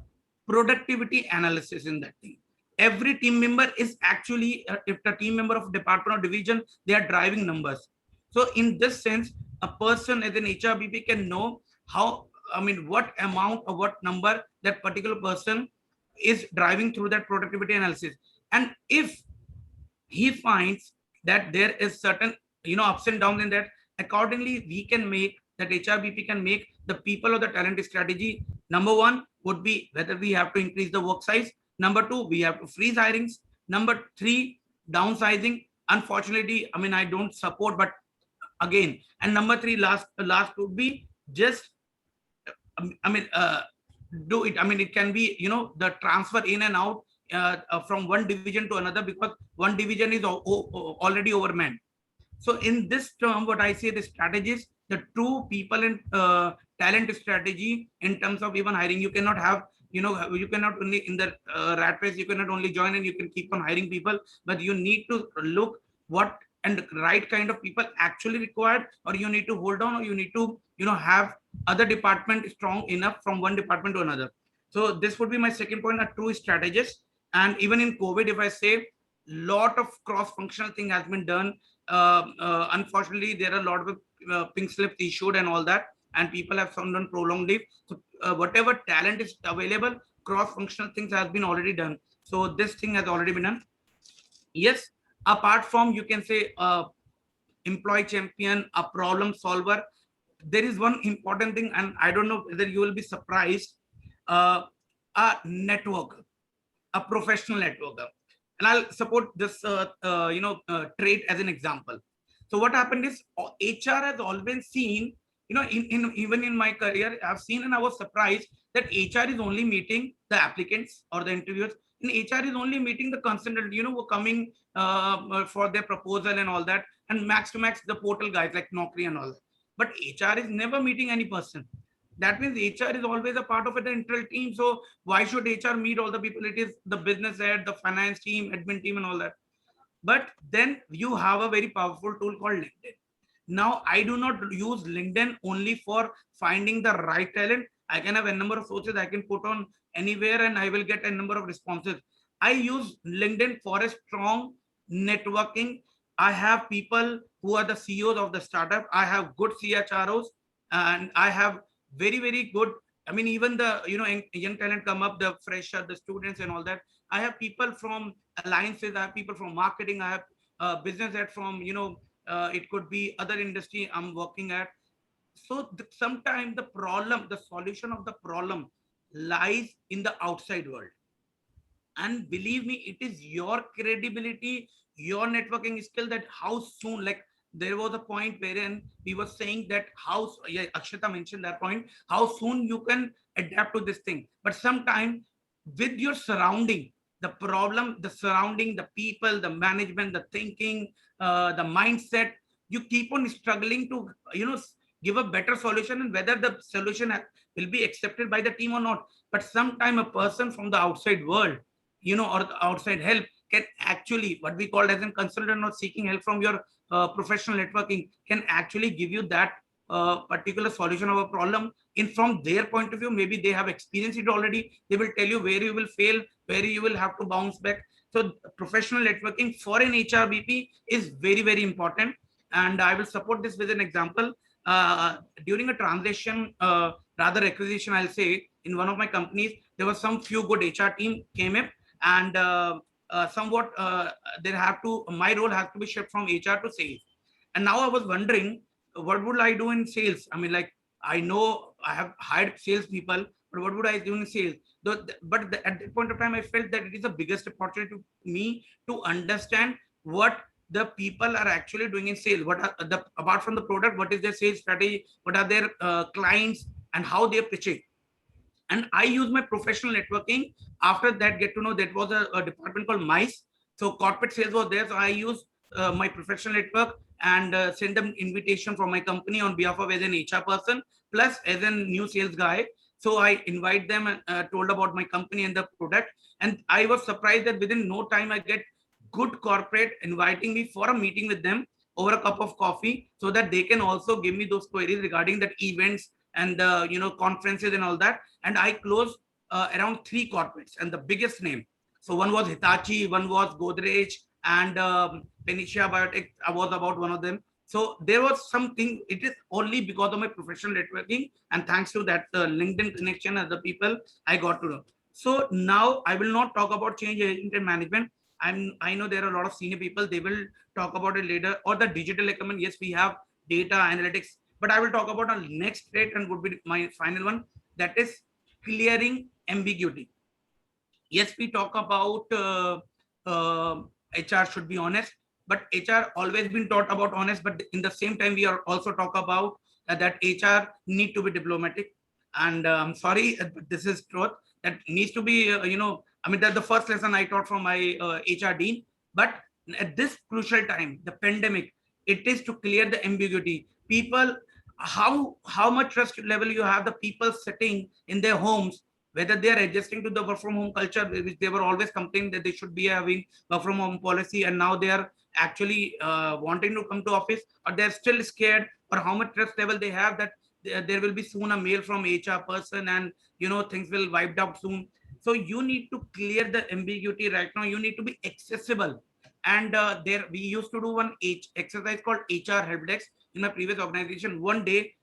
productivity analysis in that thing. Every team member is actually, if the team member of department or division, they are driving numbers. So in this sense, a person as an HRBP can know what amount or what number that particular person is driving through that productivity analysis. And if he finds that there is certain ups and downs in that, accordingly we can make that, HRBP can make the people or the talent strategy. Number one would be whether we have to increase the work size. Number two, we have to freeze hirings. Number three, downsizing. Unfortunately, I don't support, but again, and number three, last would be just do it. It can be the transfer in and out from one division to another, because one division is already overmanned. So in this term, what I say, the strategies, the true people and talent strategy in terms of even hiring. You cannot have, you cannot only in the rat race, you cannot only join and you can keep on hiring people, but you need to look what and the right kind of people actually required, or you need to hold on, or you need to, have other department strong enough from one department to another. So this would be my second point, a true strategist. And even in COVID, if I say, lot of cross-functional thing has been done. Unfortunately, there are a lot of pink slips issued and all that, and people have found on prolonged leave. So whatever talent is available, cross-functional things has been already done. So this thing has already been done. Yes, apart from, you can say, employee champion, a problem solver, there is one important thing, and I don't know whether you will be surprised, a networker, a professional networker. And I'll support this trait as an example. So what happened is HR has always seen, even in my career, I've seen and I was surprised that HR is only meeting the applicants or the interviewers. And HR is only meeting the consultant, who are coming for their proposal and all that, and max to max the portal guys like Naukri and all that. But HR is never meeting any person. That means HR is always a part of the internal team. So why should HR meet all the people? It is the business head, the finance team, admin team, and all that. But then you have a very powerful tool called LinkedIn. Now, I do not use LinkedIn only for finding the right talent. I can have a number of sources I can put on anywhere and I will get a number of responses. I use LinkedIn for a strong networking. I have people who are the CEOs of the startup. I have good CHROs and I have very, very good. I mean, even the, young talent come up, the fresher, the students and all that. I have people from alliances. I have people from marketing. I have business head from, it could be other industry I'm working at. So sometimes the solution of the problem lies in the outside world. And believe me, it is your credibility, your networking skill that how soon, like there was a point wherein we were saying that how, yeah, Akshata mentioned that point, how soon you can adapt to this thing. But sometimes with your surrounding, the problem, the surrounding, the people, the management, the thinking, the mindset, you keep on struggling to, give a better solution, and whether the solution will be accepted by the team or not. But sometimes a person from the outside world, or the outside help can actually, what we call as a consultant or seeking help from your professional networking, can actually give you that particular solution of a problem in from their point of view. Maybe they have experienced it already. They will tell you where you will fail, where you will have to bounce back. So professional networking for an HRBP is very, very important. And I will support this with an example. During a transition, rather acquisition, I'll say, in one of my companies, there was some few good HR team came in, and somewhat my role has to be shifted from HR to sales. And now I was wondering, what would I do in sales? I mean, like, I know I have hired sales people, but what would I do in sales? At that point of time, I felt that it is the biggest opportunity to me to understand what the people are actually doing in sales. What are apart from the product, what is their sales strategy? What are their clients and how they are pitching? And I use my professional networking. After that, get to know that was a department called MICE. So corporate sales was there. So I use my professional network and send them invitation from my company on behalf of as an HR person, plus as a new sales guy. So I invite them and told about my company and the product. And I was surprised that within no time, I get good corporate inviting me for a meeting with them over a cup of coffee, so that they can also give me those queries regarding that events and conferences and all that. And I closed around 3 corporates and the biggest name. So one was Hitachi, one was Godrej, and Panacea Biotech. I was about one of them. So there was something. It is only because of my professional networking and thanks to that LinkedIn connection and the people I got to know. So now I will not talk about change agent and management. I know there are a lot of senior people. They will talk about it later. Or the digital economy. Yes, we have data analytics, but I will talk about our next trait and would be my final one. That is clearing ambiguity. Yes, we talk about HR should be honest, but HR always been taught about honest. But in the same time, we are also talk about that HR need to be diplomatic. And I'm sorry, but this is truth. That needs to be, I mean, that's the first lesson I taught from my HR dean. But at this crucial time, the pandemic, it is to clear the ambiguity. People, how much trust level you have the people sitting in their homes, whether they are adjusting to the work from home culture, which they were always complaining that they should be having work from home policy, and now they are actually wanting to come to office, or they're still scared, or how much trust level they have that there will be soon a mail from HR person and things will wiped out soon. So you need to clear the ambiguity right now. You need to be accessible. And there we used to do one exercise called HR help desk in my previous organization. One day,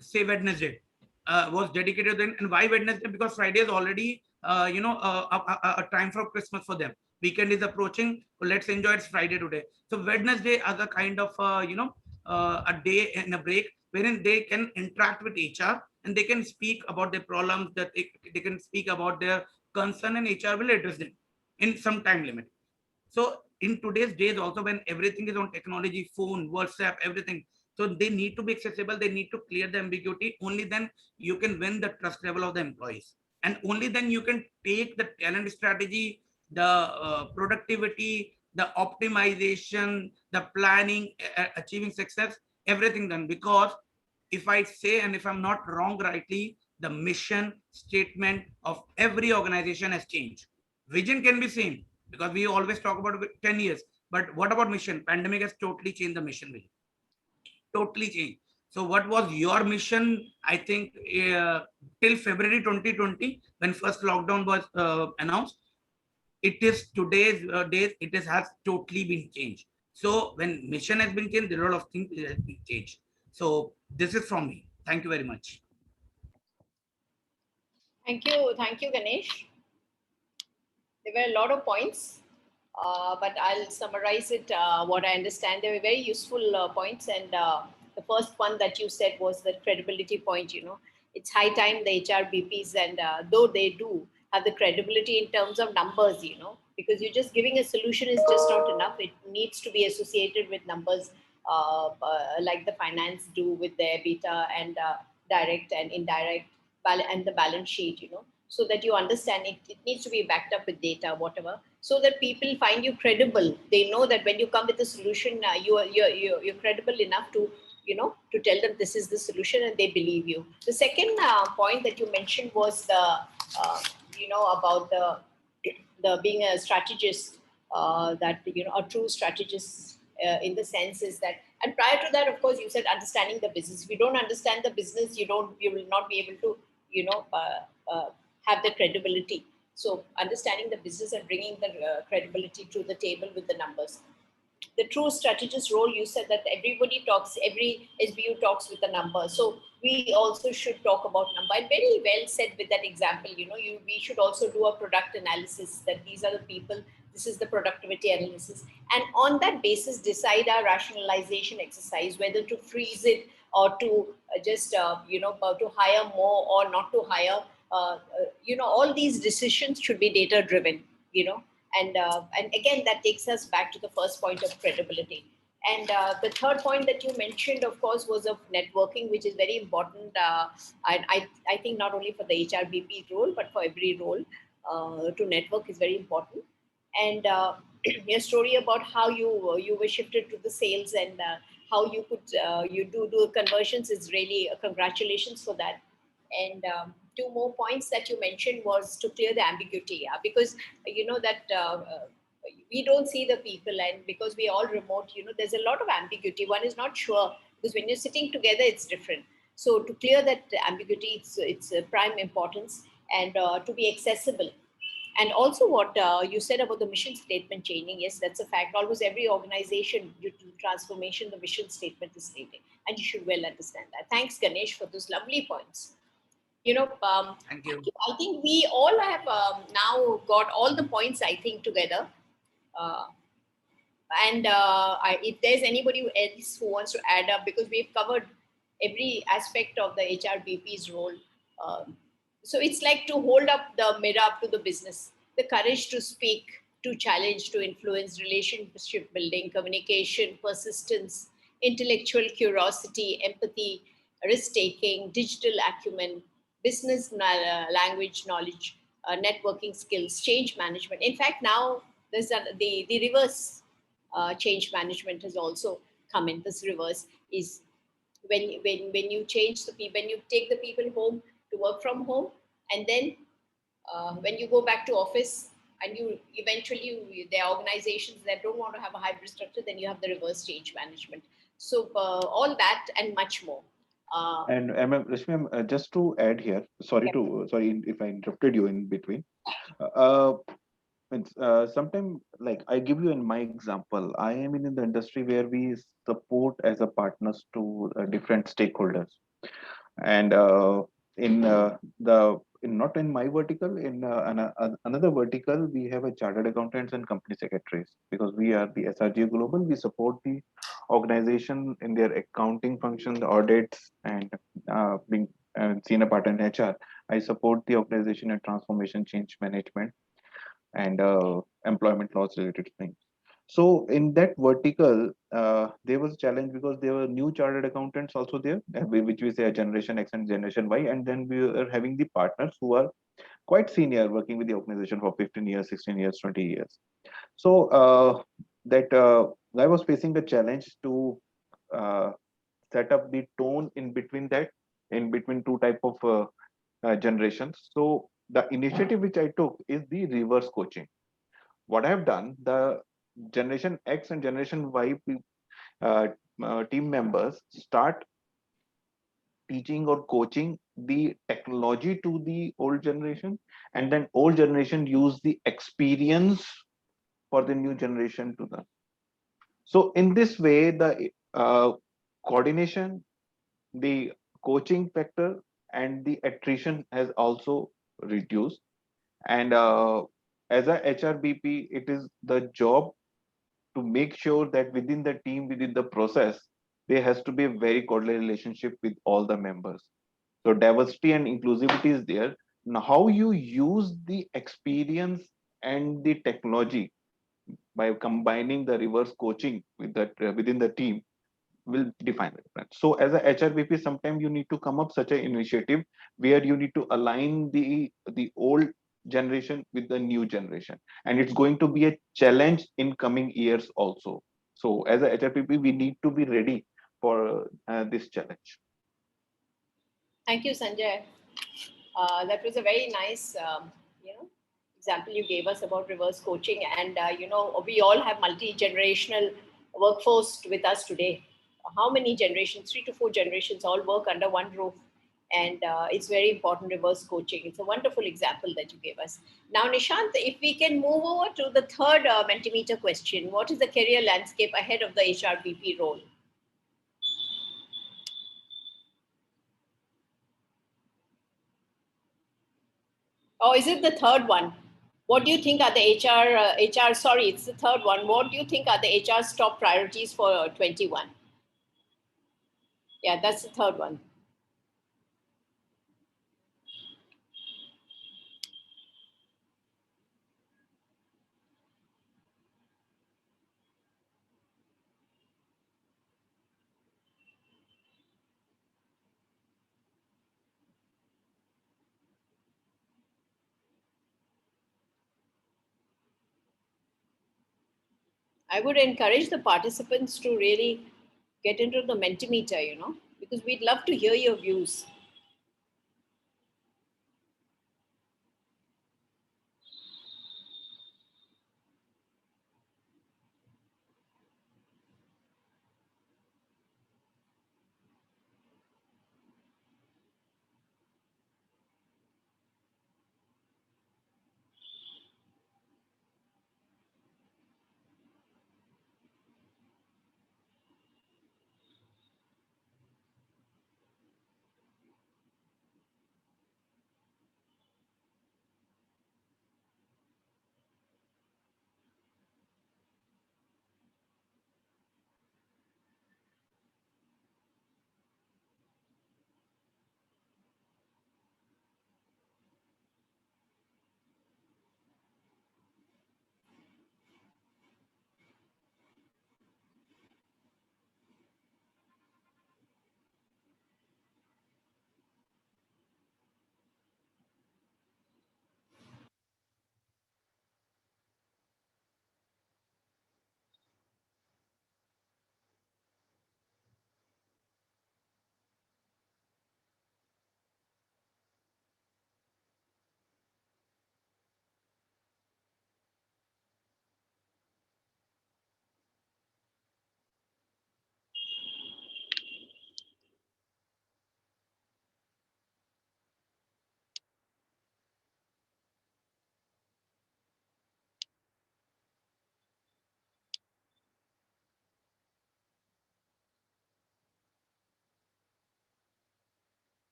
say Wednesday, was dedicated then. And why Wednesday? Because Friday is already a time for Christmas for them. Weekend is approaching. So let's enjoy it's Friday today. So Wednesday as a kind of a day and a break wherein they can interact with HR and they can speak about their problems, that they can speak about their concern, and HR will address them in some time limit. So in today's days also, when everything is on technology, phone, WhatsApp, everything, so they need to be accessible, they need to clear the ambiguity. Only then you can win the trust level of the employees, and only then you can take the talent strategy, the productivity, the optimization, the planning, achieving success, everything done. Because if I say, and if I'm not wrong rightly, the mission statement of every organization has changed. Vision can be same, because we always talk about 10 years, but what about mission? Pandemic has totally changed the mission vision, totally changed. So what was your mission? I think till February 2020, when first lockdown was announced, it is today's days, has totally been changed. So when mission has been changed, there are a lot of things that has been changed. So this is from me. Thank you very much. Thank you, Ganesh. There were a lot of points, but I'll summarize it. What I understand, they were very useful points, and the first one that you said was the credibility point. You know, it's high time the HRBPs, and though they do have the credibility in terms of numbers, you know, because you're just giving a solution is just not enough. It needs to be associated with numbers, like the finance do with their beta and direct and indirect and the balance sheet. You know, so that you understand it. It needs to be backed up with data, whatever, so that people find you credible. They know that when you come with a solution, you're credible enough to, you know, to tell them this is the solution, and they believe you. The second point that you mentioned was the, you know, about the being a strategist, that, you know, a true strategist, in the sense is that, and prior to that, of course, you said understanding the business. If you don't understand the business, you will not be able to, you know, have the credibility. So understanding the business and bringing the credibility to the table with the numbers. The true strategist role, you said that everybody talks, every SBU talks with a number. So we also should talk about number. And very well said with that example, you know, we should also do a product analysis, that these are the people, this is the productivity analysis. And on that basis, decide our rationalization exercise, whether to freeze it or to just, you know, to hire more or not to hire. You know, all these decisions should be data driven, you know, and again, that takes us back to the first point of credibility. And the third point that you mentioned, of course, was of networking, which is very important. And I think not only for the HRBP role, but for every role, to network is very important. And your story about how you were shifted to the sales, and how you could you do conversions is really congratulations for that. And two more points that you mentioned was to clear the ambiguity, because you know that we don't see the people, and because we all remote, you know, there's a lot of ambiguity. One is not sure, because when you're sitting together, it's different. So to clear that ambiguity, it's a prime importance, and to be accessible. And also what you said about the mission statement changing, yes, that's a fact. Almost every organization, due to transformation, the mission statement is changing, and you should well understand that. Thanks, Ganesh, for those lovely points. You know, Thank you. I think we all have now got all the points, I think, together. And if there's anybody else who wants to add up, because we've covered every aspect of the HRBP's role. So it's like to hold up the mirror up to the business, the courage to speak, to challenge, to influence, relationship building, communication, persistence, intellectual curiosity, empathy, risk-taking, digital acumen, business language knowledge, networking skills, change management. In fact, now there's the reverse change management has also come in. This reverse is when you change the people, when you take the people home to work from home, and then when you go back to office, and you eventually, there are organizations that don't want to have a hybrid structure, then you have the reverse change management. So all that and much more. And Rashmi, just to add here, sorry if I interrupted you in between. Sometimes, like I give you in my example, I am in the industry where we support as a partners to different stakeholders, and not in my vertical, in another vertical, we have a chartered accountants and company secretaries, because we are the SRG Global. We support the organization in their accounting functions, audits, and being senior partner in HR. I support the organization in transformation, change management, and employment laws related things. So in that vertical, there was a challenge because there were new chartered accountants also there, which we say a generation X and generation Y, and then we are having the partners who are quite senior, working with the organization for 15 years, 16 years, 20 years. So that I was facing a challenge to uh, set up the tone in between that, in between two type of generations. So the initiative which I took is the reverse coaching. What I have done, the generation X and generation Y uh, team members start teaching or coaching the technology to the old generation, and then old generation use the experience for the new generation to them. So in this way, the coordination, the coaching factor, and the attrition has also reduced. And as a HRBP, it is the job to make sure that within the team, within the process, there has to be a very cordial relationship with all the members. So diversity and inclusivity is there. Now, how you use the experience and the technology by combining the reverse coaching with that within the team will define the difference. So as a HRBP, sometimes you need to come up such an initiative where you need to align the old generation with the new generation, and it's going to be a challenge in coming years also. So as a HRBP, we need to be ready for this challenge. Thank you, Sanjay. That was a very nice, example you gave us about reverse coaching. And we all have multi-generational workforce with us today. How many generations? 3 to 4 generations all work under one roof, and it's very important reverse coaching. It's a wonderful example that you gave us. Now, Nishant, if we can move over to the third Mentimeter question, what is the career landscape ahead of the HRBP role? Or is it the third one? What do you think are the HR, sorry, it's the third one. What do you think are the HR's top priorities for 21? Yeah, that's the third one. I would encourage the participants to really get into the Mentimeter, because we'd love to hear your views.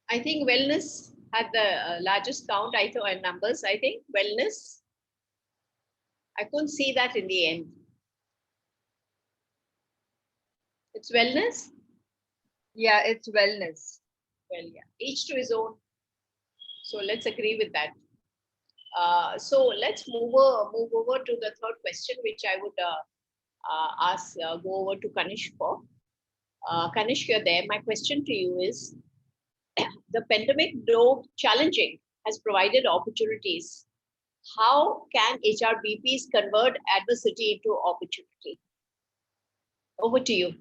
I think wellness had the largest count, numbers, I think. Wellness. I couldn't see that in the end. It's wellness? Yeah, it's wellness. Well, yeah. Each to his own. So let's agree with that. So let's move over to the third question, which I would go over to Kanish for. Kanish, you're there. My question to you is, the pandemic, though challenging, has provided opportunities. How can HRBPs convert adversity into opportunity? Over to you.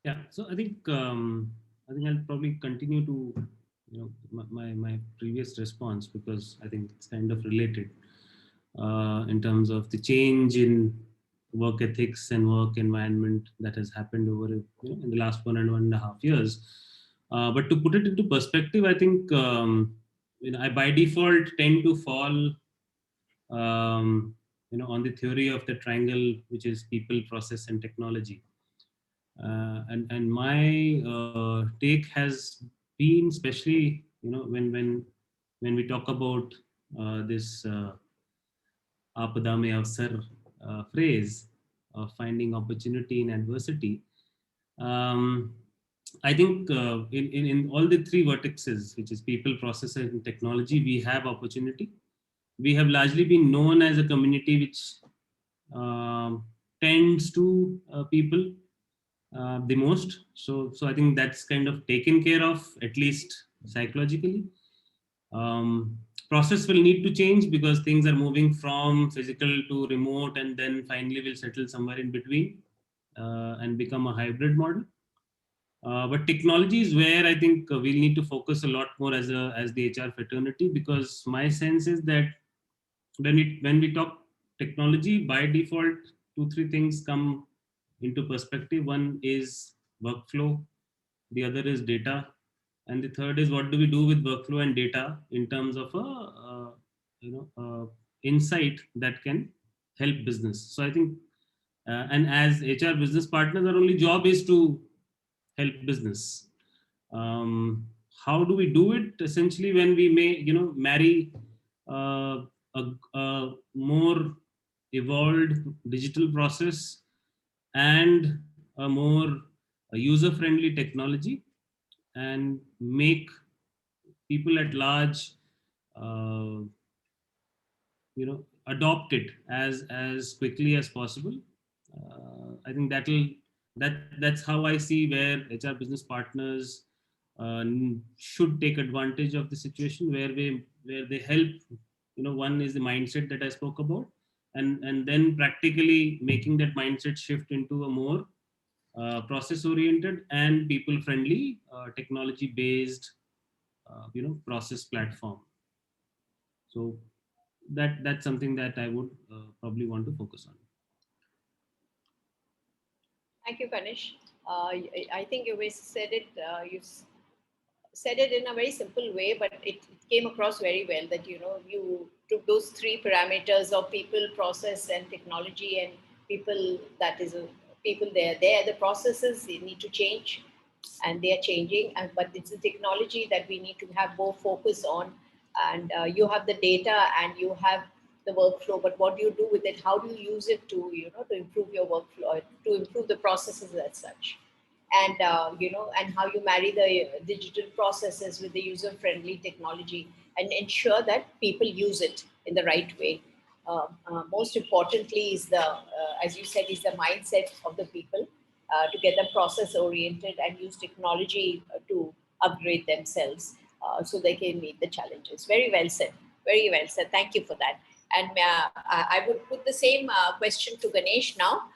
Yeah, so I think I'll probably continue to my previous response, because I think it's kind of related in terms of the change in work ethics and work environment that has happened over in the last 1.5 years. But to put it into perspective, I think I by default tend to fall on the theory of the triangle, which is people, process, and technology. And my take has been, especially when we talk about this Apada mein avsar phrase of finding opportunity in adversity. I think in all the three vertices, which is people, process, and technology, we have opportunity. We have largely been known as a community which tends to people the most. So I think that's kind of taken care of, at least psychologically. Process will need to change because things are moving from physical to remote, and then finally will settle somewhere in between and become a hybrid model. But technology is where I think we'll need to focus a lot more as the HR fraternity, because my sense is that when we talk technology, by default, 2-3 things come into perspective. One is workflow, the other is data, and the third is what do we do with workflow and data in terms of insight that can help business. So I think, and as HR business partners, our only job is to help business. How do we do it? Essentially, when we marry a more evolved digital process and a more user-friendly technology, and make people at large adopt it as quickly as possible. I think that's how I see where HR business partners should take advantage of the situation, where they help. One is the mindset that I spoke about, and then practically making that mindset shift into a more process oriented and people friendly technology based process platform. So that's something that I would probably want to focus on. Thank you, Kanish. I think you said it. You said it in a very simple way, but it came across very well that you took those three parameters of people, process, and technology, and people. That is people. There. The processes, they need to change, and they are changing. But it's the technology that we need to have more focus on. And you have the data, and you have the workflow. But what do you do with it? How do you use it to to improve your workflow, to improve the processes as such? And and how you marry the digital processes with the user-friendly technology and ensure that people use it in the right way. Most importantly is as you said, is the mindset of the people to get them process-oriented and use technology to upgrade themselves so they can meet the challenges. Very well said. Very well said. Thank you for that. And I would put the same question to Ganesh now.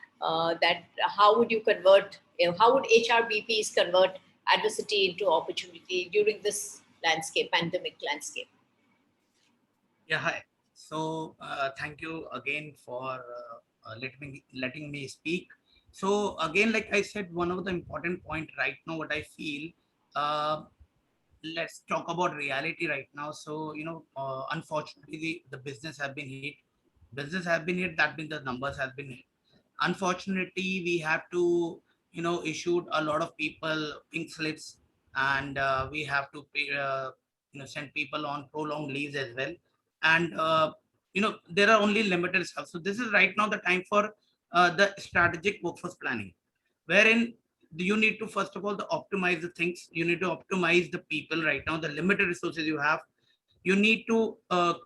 That how would you convert, how would HRBPs convert adversity into opportunity during this pandemic landscape? Yeah, hi. So thank you again for letting me speak. So again, like I said, one of the important point right now, what I feel, let's talk about reality right now. So unfortunately, the business have been hit. Business have been hit. That means the numbers have been hit. Unfortunately, we have to issued a lot of people pink slips, and we have to pay, send people on prolonged leaves as well. And there are only limited stuff. So this is right now the time for the strategic workforce planning, wherein you need to first of all optimize the things. You need to optimize the people right now, the limited resources you have. you need to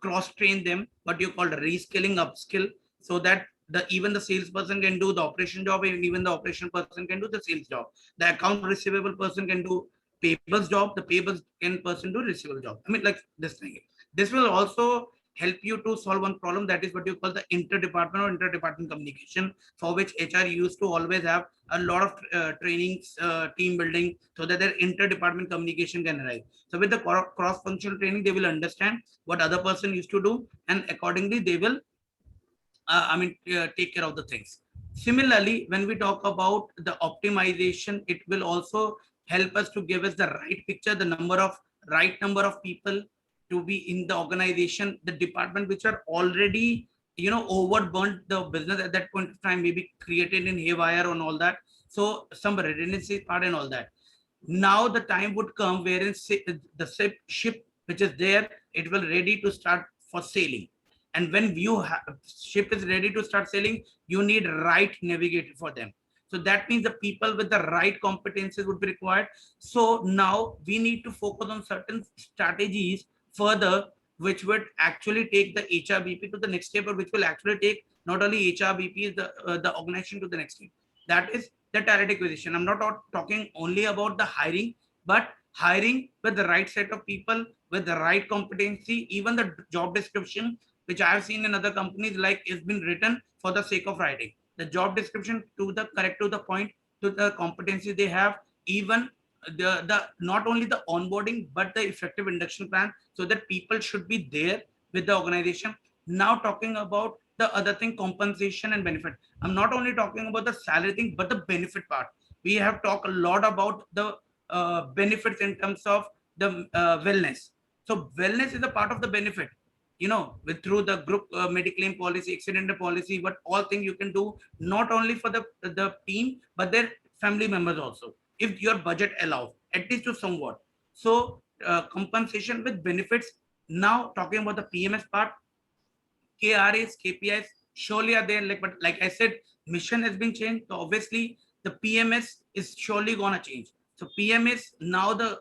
cross train them, what you call reskilling, upskill, so that even the salesperson can do the operation job, and even the operation person can do the sales job. The account receivable person can do payables job, the payables can person do receivable job. I mean, like this thing. This will also help you to solve one problem, that is what you call the interdepartment or interdepartment communication, for which HR used to always have a lot of trainings, team building, so that their interdepartment communication can arise. So with the cross-functional training, they will understand what other person used to do, and accordingly they will take care of the things. Similarly, when we talk about the optimization, it will also help us to give us the right picture, the right number of people to be in the organization, the department which are already, overburnt the business at that point of time, maybe created in haywire and all that. So some redundancy part and all that. Now the time would come wherein the ship which is there, it will ready to start for sailing. And when ship is ready to start sailing, you need right navigator for them. So that means the people with the right competencies would be required. So now we need to focus on certain strategies further, which would actually take the HRBP to the next step, or which will actually take not only HRBP, the organization to the next step. That is the talent acquisition. I'm not talking only about the hiring, but hiring with the right set of people, with the right competency. Even the job description, which I have seen in other companies, like it's been written for the sake of writing. The job description to the correct, to the point, to the competency they have, even the not only the onboarding but the effective induction plan, so that people should be there with the organization. Now talking about the other thing, compensation and benefit. I'm not only talking about the salary thing, but the benefit part. We have talked a lot about the benefits in terms of the wellness. So wellness is a part of the benefit, with through the group medical policy, accidental policy, but all things you can do not only for the team but their family members also, if your budget allows, at least to somewhat. So compensation with benefits. Now talking about the PMS part, KRAs, KPIs surely are there, but like I said, mission has been changed. So obviously the PMS is surely gonna change. So PMS now, the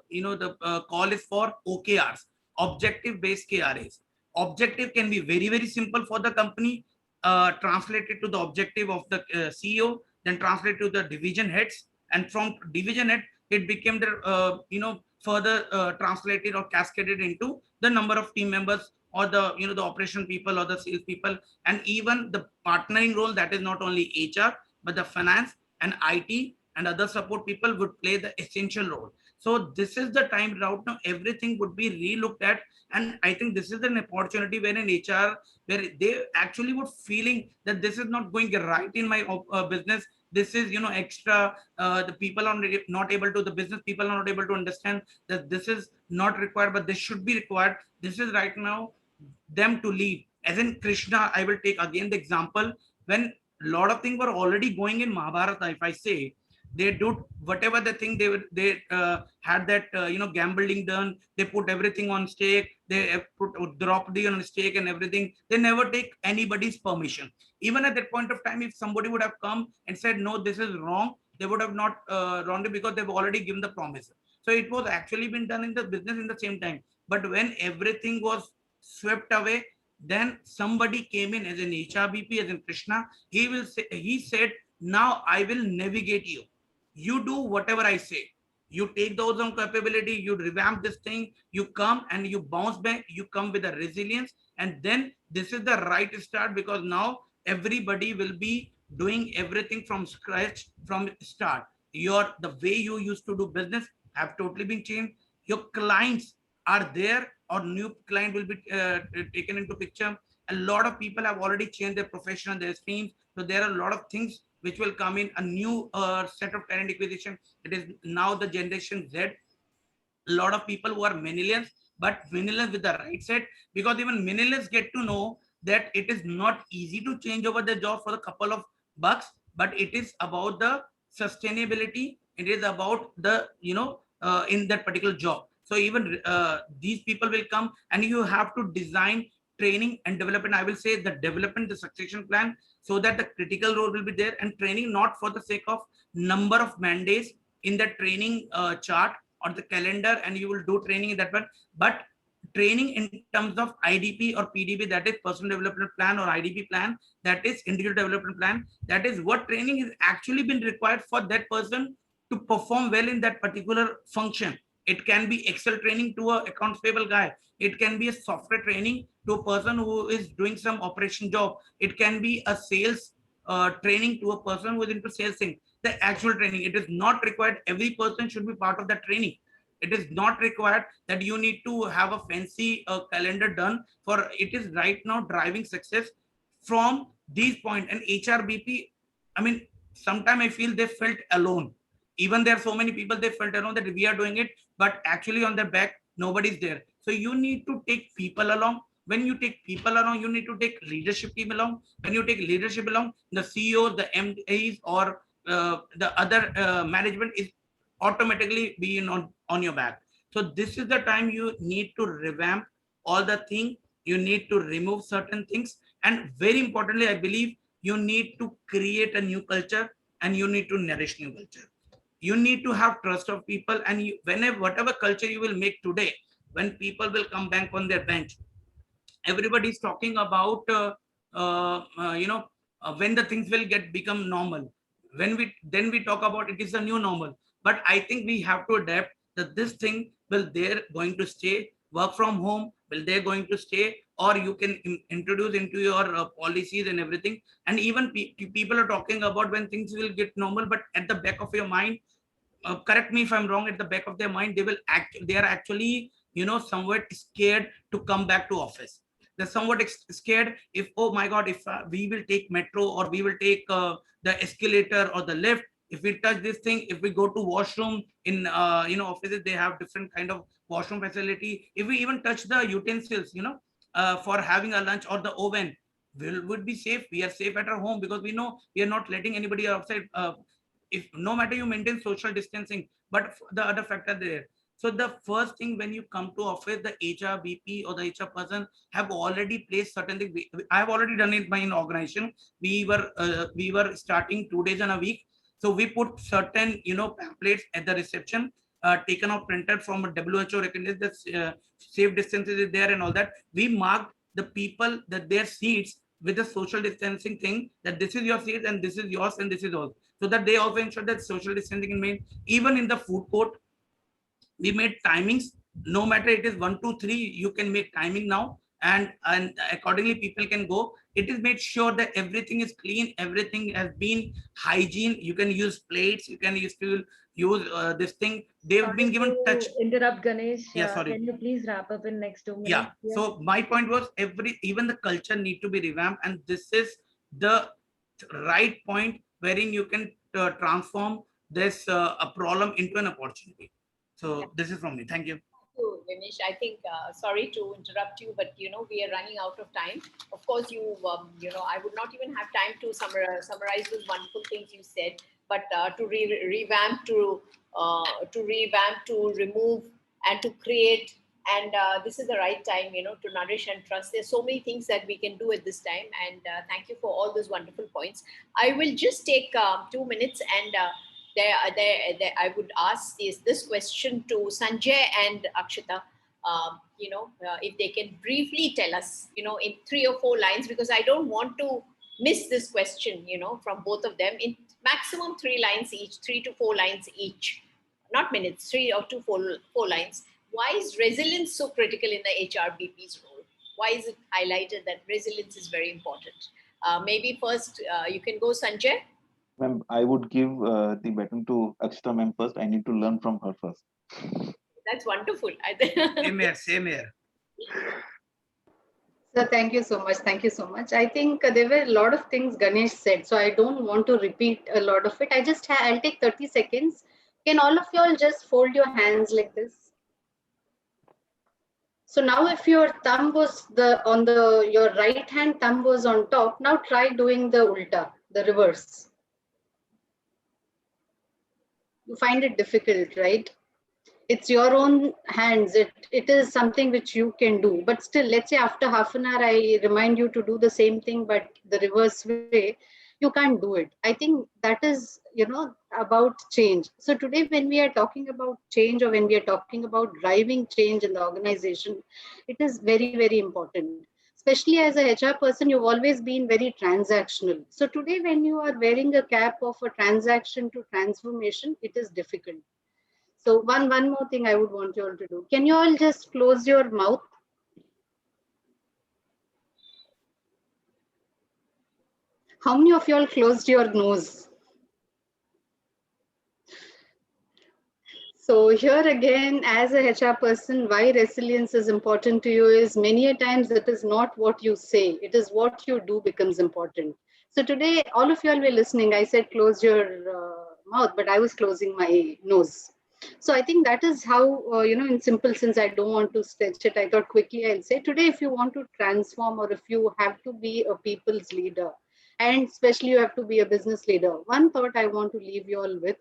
call is for OKRs, objective based KRAs. Objective can be very, very simple for the company, translated to the objective of the CEO, then translate to the division heads, and from division head it became the further translated or cascaded into the number of team members, or the the operation people or the sales people, and even the partnering role, that is not only HR but the finance and IT and other support people would play the essential role. So this is the time right now everything would be re-looked at, and I think this is an opportunity where in HR, where they actually would feeling that this is not going right in my business. This is extra, the people are not able to, the business people are not able to understand that this is not required, but this should be required. This is right now them to lead. As in Krishna, I will take again the example, when a lot of things were already going in Mahabharata, if I say, they did whatever the thing they had that gambling done, they put everything on stake, they put Draupadi on stake and everything. They never take anybody's permission. Even at that point of time, if somebody would have come and said no, this is wrong, they would have not wronged it, because they've already given the promise. So it was actually been done in the business in the same time. But when everything was swept away, then somebody came in as an HRBP, as in Krishna. He said, now I will navigate you. You do whatever I say. You take those on capability, you revamp this thing, you come and you bounce back, you come with a resilience, and then this is the right start, because now everybody will be doing everything from scratch, from start. The way you used to do business have totally been changed. Your clients are there, or new client will be taken into picture. A lot of people have already changed their profession and their streams. So there are a lot of things which will come in, a new set of talent acquisition. It is now the generation Z. A lot of people who are millennials, but millennials with the right set, because even millennials get to know that it is not easy to change over the job for a couple of bucks, but it is about the sustainability. It is about the, in that particular job. So even these people will come, and you have to design training and development. I will say the development, the succession plan, so that the critical role will be there, and training not for the sake of number of mandates in the training chart or the calendar, and you will do training in that one, but training in terms of IDP or PDP, that is personal development plan, or IDP plan, that is individual development plan. That is what training is actually been required for that person to perform well in that particular function. It can be Excel training to a accounts payable guy. It can be a software training to a person who is doing some operation job. It can be a sales training to a person who is into sales thing. The actual training, it is not required every person should be part of that training. It is not required that you need to have a fancy calendar done for it. Is right now driving success from these points. And HRBP, I mean, sometimes I feel they felt alone. Even there are so many people, they felt alone that we are doing it, but actually on their back, nobody's there. So you need to take people along. When you take people along, you need to take leadership team along. When you take leadership along, the CEOs, the MDs, or the other management is automatically being on your back. So this is the time you need to revamp all the things. You need to remove certain things. And very importantly, I believe you need to create a new culture, and you need to nourish new culture. You need to have trust of people, and you, whenever whatever culture you will make today, when people will come back on their bench, everybody is talking about when the things will become normal. When we talk about it is a new normal. But I think we have to adapt that this thing will they're going to stay. Work from home will they're going to stay, or you can introduce into your policies and everything. And even people are talking about when things will get normal, but at the back of your mind, correct me if I'm wrong, at the back of their mind, they are actually somewhat scared to come back to office. They're somewhat scared if, oh my god, if we will take metro, or we will take the escalator or the lift, if we touch this thing, if we go to washroom in offices, they have different kind of washroom facility. If we even touch the utensils for having a lunch, or the oven, would be safe. We are safe at our home because we know we are not letting anybody outside. If no matter you maintain social distancing, but the other factor there. So the first thing when you come to office, the HRBP or the HR person have already placed certain things. I have already done it by an organization. We were starting 2 days in a week. So we put certain pamphlets at the reception, taken off printed from a WHO recommended that safe distances is there and all that. We marked the people that their seats with the social distancing thing, that this is your seat and this is yours and this is all. So that they also ensure that social distancing is made. Even in the food court, we made timings. No matter it is 1, 2, 3, you can make timing now, and accordingly people can go. It is made sure that everything is clean, everything has been hygiene. You can use plates, you can use this thing. They've been given touch. Interrupt, Ganesh. Yeah, sorry. Can you please wrap up in next 2 minutes? Yeah. So my point was even the culture need to be revamped, and this is the right point wherein you can transform this a problem into an opportunity. So this is from me. Thank you. Ganesh, I think, sorry to interrupt you, but we are running out of time. Of course, I would not even have time to summarize those wonderful things you said, but to revamp, to remove, and to create. And this is the right time, to nourish and trust. There's so many things that we can do at this time. And thank you for all those wonderful points. I will just take 2 minutes, and I would ask this question to Sanjay and Akshita, if they can briefly tell us, in 3 or 4 lines, because I don't want to miss this question, from both of them, in maximum 3 lines each, 3 to 4 lines each, not minutes, 3 or 4 lines. Why is resilience so critical in the HRBP's role? Why is it highlighted that resilience is very important? Maybe first you can go, Sanjay. Ma'am, I would give the baton to Akshita ma'am first. I need to learn from her first. That's wonderful. Same here. So thank you so much. Thank you so much. I think there were a lot of things Ganesh said, so I don't want to repeat a lot of it. I'll take 30 seconds. Can all of you all just fold your hands like this? So now if your thumb was your right hand thumb was on top, now try doing the ulta, the reverse. You find it difficult, right? It's your own hands. It is something which you can do. But still, let's say after half an hour, I remind you to do the same thing, but the reverse way. you can't do it. I think that is, about change. So today when we are talking about change, or when we are talking about driving change in the organization, it is very, very important. Especially as a HR person, you've always been very transactional. So today when you are wearing a cap of a transaction to transformation, it is difficult. So one more thing I would want you all to do. Can you all just close your mouth? How many of you all closed your nose? So here again, as a HR person, why resilience is important to you is many a times it is not what you say, it is what you do becomes important. So today, all of you all were listening. I said close your mouth, but I was closing my nose. So I think that is how, in simple, since I don't want to stretch it, I thought quickly I'll say today, if you want to transform, or if you have to be a people's leader, and especially you have to be a business leader, one thought I want to leave you all with: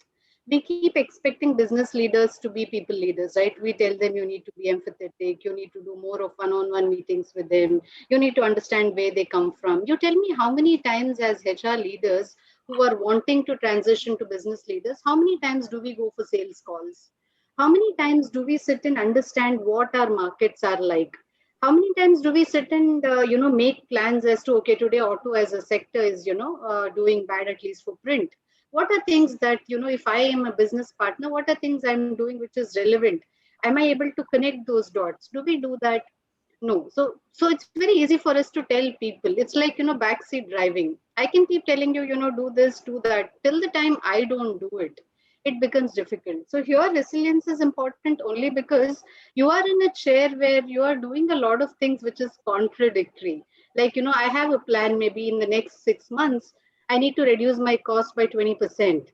we keep expecting business leaders to be people leaders, right? We tell them you need to be empathetic, you need to do more of one-on-one meetings with them, you need to understand where they come from. You tell me how many times as HR leaders who are wanting to transition to business leaders, how many times do we go for sales calls? How many times do we sit and understand what our markets are like? How many times do we sit and make plans as to, okay, today auto as a sector is doing bad, at least for print? What are things that, if I am a business partner, what are things I'm doing which is relevant? Am I able to connect those dots? Do we do that? No. So it's very easy for us to tell people. It's like, backseat driving. I can keep telling you, do this, do that. Till the time I don't do it, it becomes difficult. So here resilience is important only because you are in a chair where you are doing a lot of things which is contradictory. Like, I have a plan, maybe in the next 6 months, I need to reduce my cost by 20%.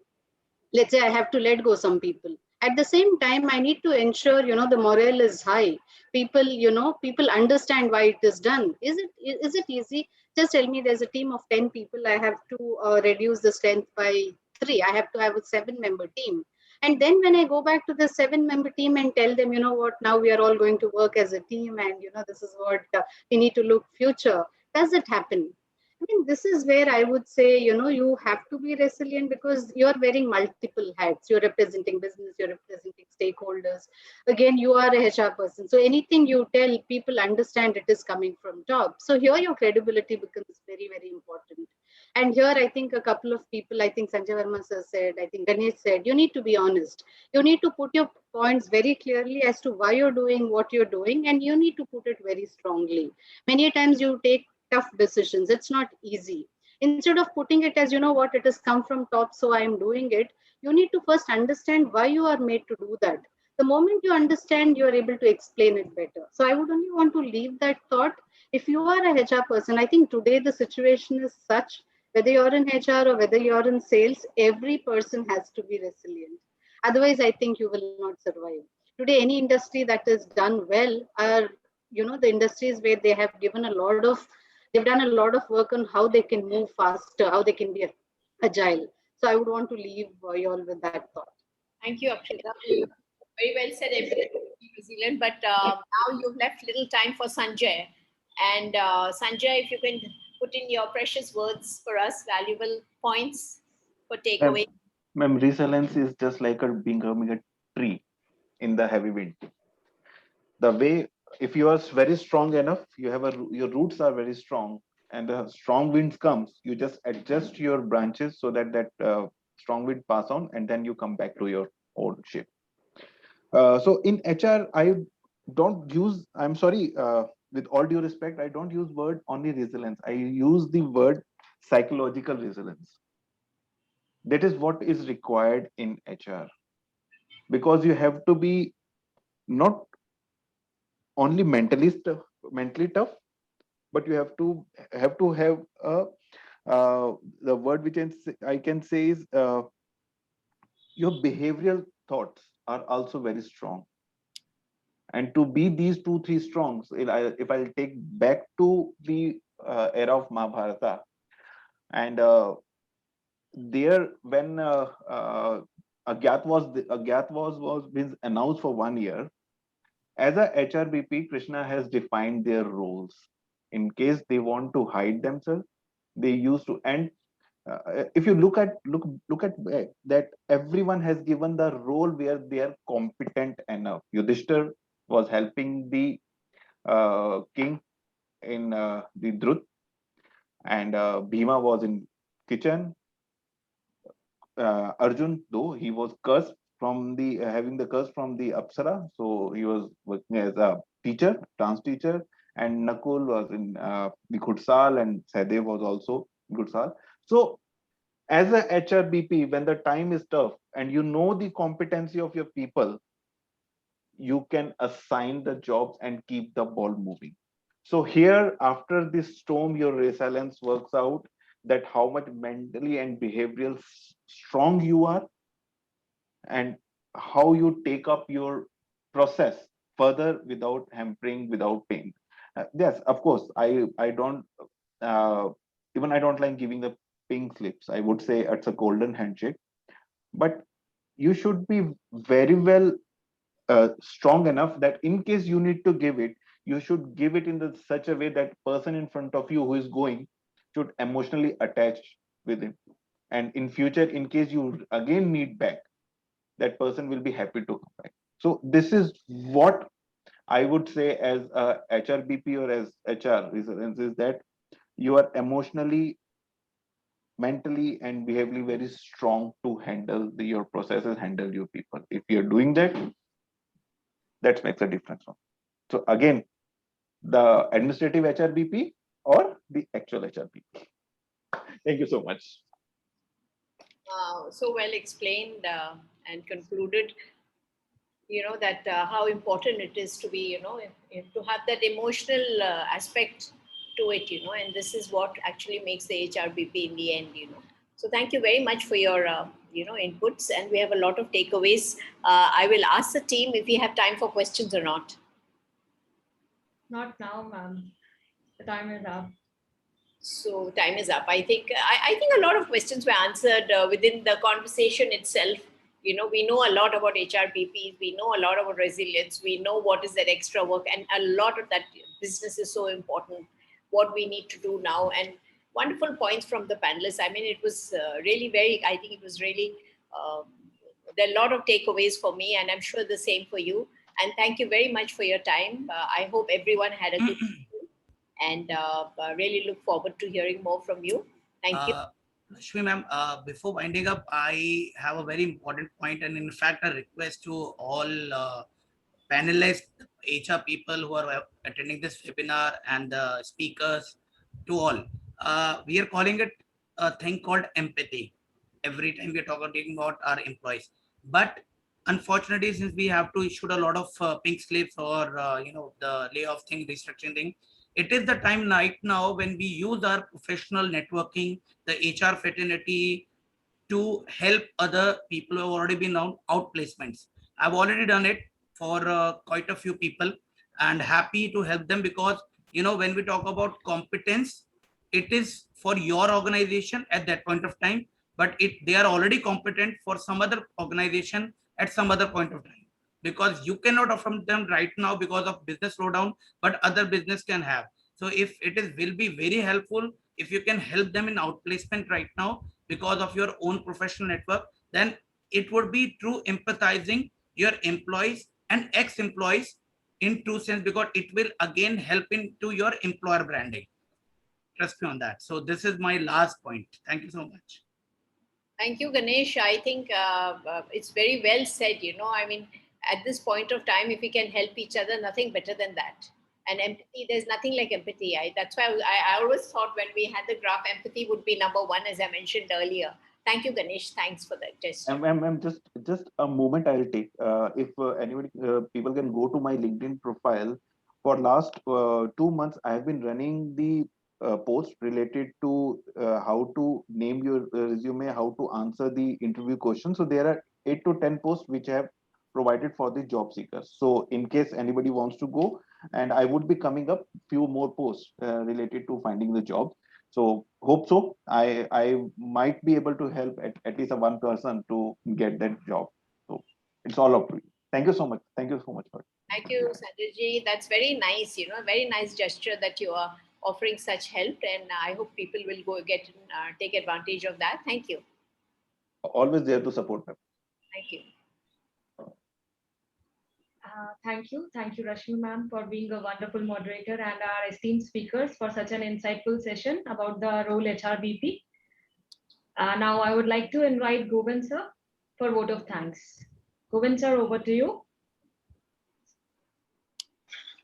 Let's say I have to let go some people. At the same time, I need to ensure, the morale is high. People understand why it is done. Is it easy? Just tell me there's a team of 10 people. I have to reduce the strength by 3. I have to have a 7-member team. And then when I go back to the 7-member team and tell them, what, now we are all going to work as a team, and, this is what we need to look future. Does it happen? I mean, this is where I would say, you have to be resilient because you're wearing multiple hats. You're representing business, you're representing stakeholders. Again, you are a HR person. So anything you tell, people understand it is coming from top. So here your credibility becomes very, very important. And here I think a couple of people, I think Sanjay Verma sir said, I think Ganesh said, you need to be honest. You need to put your points very clearly as to why you're doing what you're doing, and you need to put it very strongly. Many times you take tough decisions. It's not easy. Instead of putting it as, what, it has come from top, so I am doing it, you need to first understand why you are made to do that. The moment you understand, you are able to explain it better. So I would only want to leave that thought. If you are a HR person, I think today the situation is such, whether you're in HR or whether you're in sales, every person has to be resilient. Otherwise, I think you will not survive. Today, any industry that is done well are, the industries where they have given a lot of they've done a lot of work on how they can move faster, how they can be agile. So I would want to leave you all with that thought. Thank you, Akshita. Very well said, everything resilient. But now you've left little time for Sanjay. And Sanjay, if you can put in your precious words for us, valuable points for takeaway. Ma'am, resilience is just like becoming a tree in the heavy wind. The way, if you are very strong enough, your roots are very strong, and the strong winds comes, you just adjust your branches so that strong wind pass on, and then you come back to your old shape. So in HR, I'm sorry, with all due respect, I don't use word only resilience. I use the word psychological resilience. That is what is required in HR, because you have to be not only mentally tough, but you have to have the word which I can say is your behavioral thoughts are also very strong. And to be these 2-3 strongs, if I'll take back to the era of Mahabharata, and there when Agyatwas was been announced for 1 year, as a HRBP, Krishna has defined their roles. In case they want to hide themselves, they used to, and if you look at that, everyone has given the role where they are competent enough. Yudhishthir was helping the king in the Drut, and Bhima was in kitchen. Arjun, though he was cursed from the having the curse from the Apsara, so he was working as a teacher, dance teacher, and Nakul was in the Ghudsal, and Sahdev was also Ghudsal. So as a HRBP, when the time is tough and you know the competency of your people, you can assign the jobs and keep the ball moving. So here, after this storm, your resilience works out that how much mentally and behavioral strong you are, and how you take up your process further without hampering, without pain. Yes, of course, I don't even I don't like giving the pink slips. I would say it's a golden handshake, but you should be very well strong enough that in case you need to give it, you should give it in such a way that person in front of you who is going should emotionally attach with him, and in future, in case you again need back, that person will be happy to come back. So this is what I would say as a HRBP or as HR resilience, is that you are emotionally, mentally, and behaviorally very strong to handle your processes, handle your people. If you're doing that, that makes a difference. So again, the administrative HRBP or the actual HRBP. Thank you so much. So well explained and concluded, that how important it is to be, to have that emotional aspect to it, and this is what actually makes the HRBP in the end. So thank you very much for your, inputs, and we have a lot of takeaways. I will ask the team if we have time for questions or not. Not now, ma'am. The time is up. So time is up. I think a lot of questions were answered within the conversation itself. We know a lot about HRBPs. We know a lot about resilience. We know what is that extra work, and a lot of that business is so important. What we need to do now, and wonderful points from the panelists. I mean, it was really very. I think it was really. There are a lot of takeaways for me, and I'm sure the same for you. And thank you very much for your time. I hope everyone had a good and really look forward to hearing more from you. Thank you. Shmi ma'am, before winding up, I have a very important point, and in fact, a request to all panelists, HR people who are attending this webinar, and the speakers, to all. We are calling it a thing called empathy. Every time we are talking about our employees, but unfortunately, since we have to issue a lot of pink slips or the layoff thing, restructuring thing, it is the time right now when we use our professional networking, the HR fraternity, to help other people who have already been out placements. I've already done it for quite a few people, and happy to help them, because when we talk about competence, it is for your organization at that point of time, but they are already competent for some other organization at some other point of time, because you cannot offer them right now because of business slowdown, but other business can have. So if it will be very helpful if you can help them in outplacement right now because of your own professional network, then it would be true empathizing your employees and ex-employees in true sense, because it will again help into your employer branding. Trust me on that. So this is my last point. Thank you so much. Thank you, Ganesh. I think it's very well said. I mean, at this point of time, if we can help each other, nothing better than that. And empathy, there's nothing like empathy. That's why I always thought when we had the graph, empathy would be number one, as I mentioned earlier. Thank you, Ganesh. Thanks for that test. I'm just a moment I'll take. If anybody, people can go to my LinkedIn profile. For last 2 months, I have been running the post related to how to name your resume, how to answer the interview questions. So there are 8 to 10 posts which I have provided for the job seekers. So in case anybody wants to go, and I would be coming up few more posts related to finding the job. So hope so. I might be able to help at least one person to get that job. So it's all up to you. Thank you so much. Thank you so much for it. Thank you, Sanjay ji. That's very nice. Very nice gesture that you are offering such help, and I hope people will go take advantage of that. Thank you. Always there to support them. Thank you. Thank you, Rashmi ma'am, for being a wonderful moderator, and our esteemed speakers for such an insightful session about the role HRBP. Now I would like to invite Govind sir for vote of thanks. Govind sir, over to you.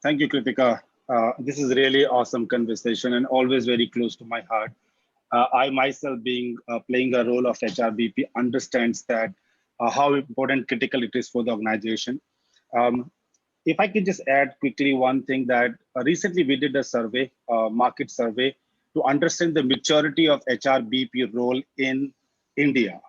Thank you, Kritika. This is really awesome conversation and always very close to my heart. I myself, being playing a role of HRBP, understands that how important, critical it is for the organization. If I could just add quickly one thing, that recently we did a survey, market survey, to understand the maturity of HRBP role in India,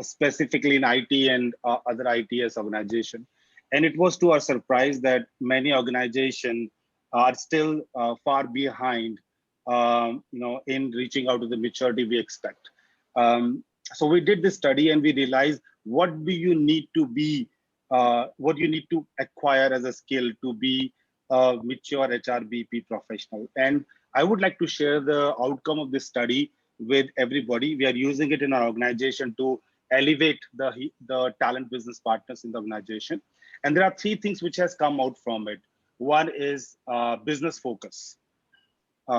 specifically in IT and other ITS organization. And it was to our surprise that many organizations are still far behind, in reaching out to the maturity we expect. So we did this study and we realized what do you need to be, what you need to acquire as a skill to be a mature HRBP professional. And I would like to share the outcome of this study with everybody. We are using it in our organization to elevate the talent business partners in the organization. And there are three things which has come out from it. One is business focus.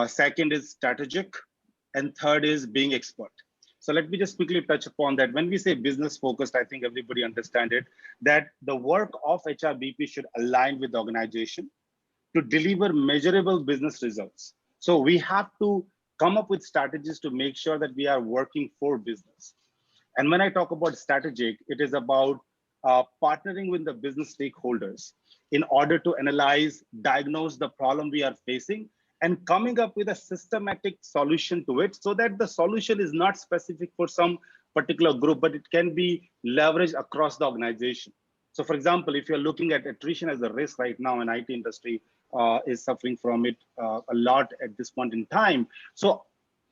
Second is strategic. And third is being expert. So let me just quickly touch upon that. When we say business focused, I think everybody understands it, that the work of HRBP should align with the organization to deliver measurable business results. So we have to come up with strategies to make sure that we are working for business. And when I talk about strategic, it is about partnering with the business stakeholders in order to analyze, diagnose the problem we are facing, and coming up with a systematic solution to it, so that the solution is not specific for some particular group, but it can be leveraged across the organization. So for example, if you're looking at attrition as a risk right now, in IT industry is suffering from it a lot at this point in time. So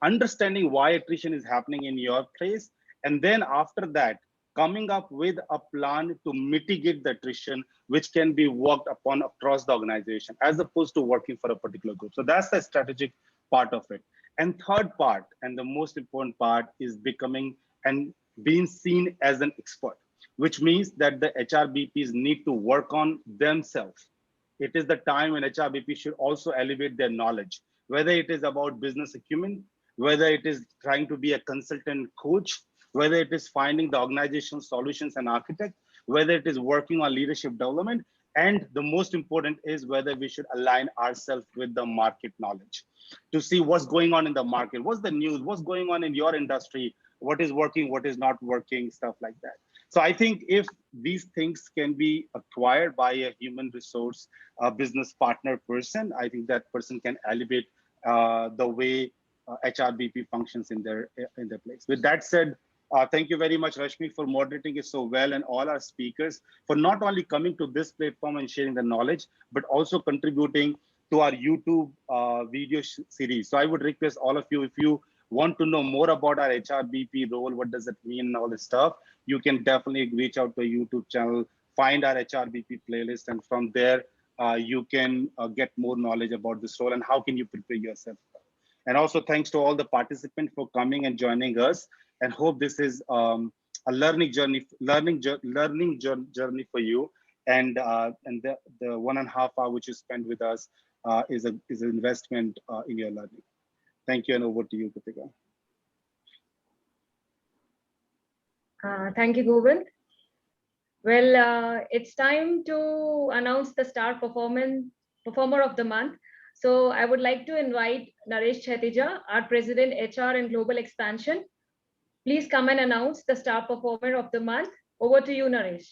understanding why attrition is happening in your place, and then after that, coming up with a plan to mitigate the attrition, which can be worked upon across the organization, as opposed to working for a particular group. So that's the strategic part of it. And third part, and the most important part, is becoming and being seen as an expert, which means that the HRBPs need to work on themselves. It is the time when HRBP should also elevate their knowledge, whether it is about business acumen, whether it is trying to be a consultant coach, whether it is finding the organization solutions and architect, whether it is working on leadership development, and the most important is whether we should align ourselves with the market knowledge to see what's going on in the market, what's the news, what's going on in your industry, what is working, what is not working, stuff like that. So I think if these things can be acquired by a human resource, a business partner person, I think that person can elevate the way HRBP functions in their place. With that said, thank you very much, Rashmi, for moderating it so well, and all our speakers for not only coming to this platform and sharing the knowledge, but also contributing to our YouTube video series. So I would request all of you, if you want to know more about our HRBP role, what does it mean, and all this stuff, you can definitely reach out to a YouTube channel, find our HRBP playlist, and from there, you can get more knowledge about this role and how can you prepare yourself. And also thanks to all the participants for coming and joining us, and hope this is a learning journey for you. And the 1.5 hours which you spend with us is an investment in your learning. Thank you, and over to you, Kritika. Thank you, Govind. Well, it's time to announce the star performer of the month. So I would like to invite Naresh Chetija, our President, HR and Global Expansion. Please come and announce the star performer of the month. Over to you, Naresh.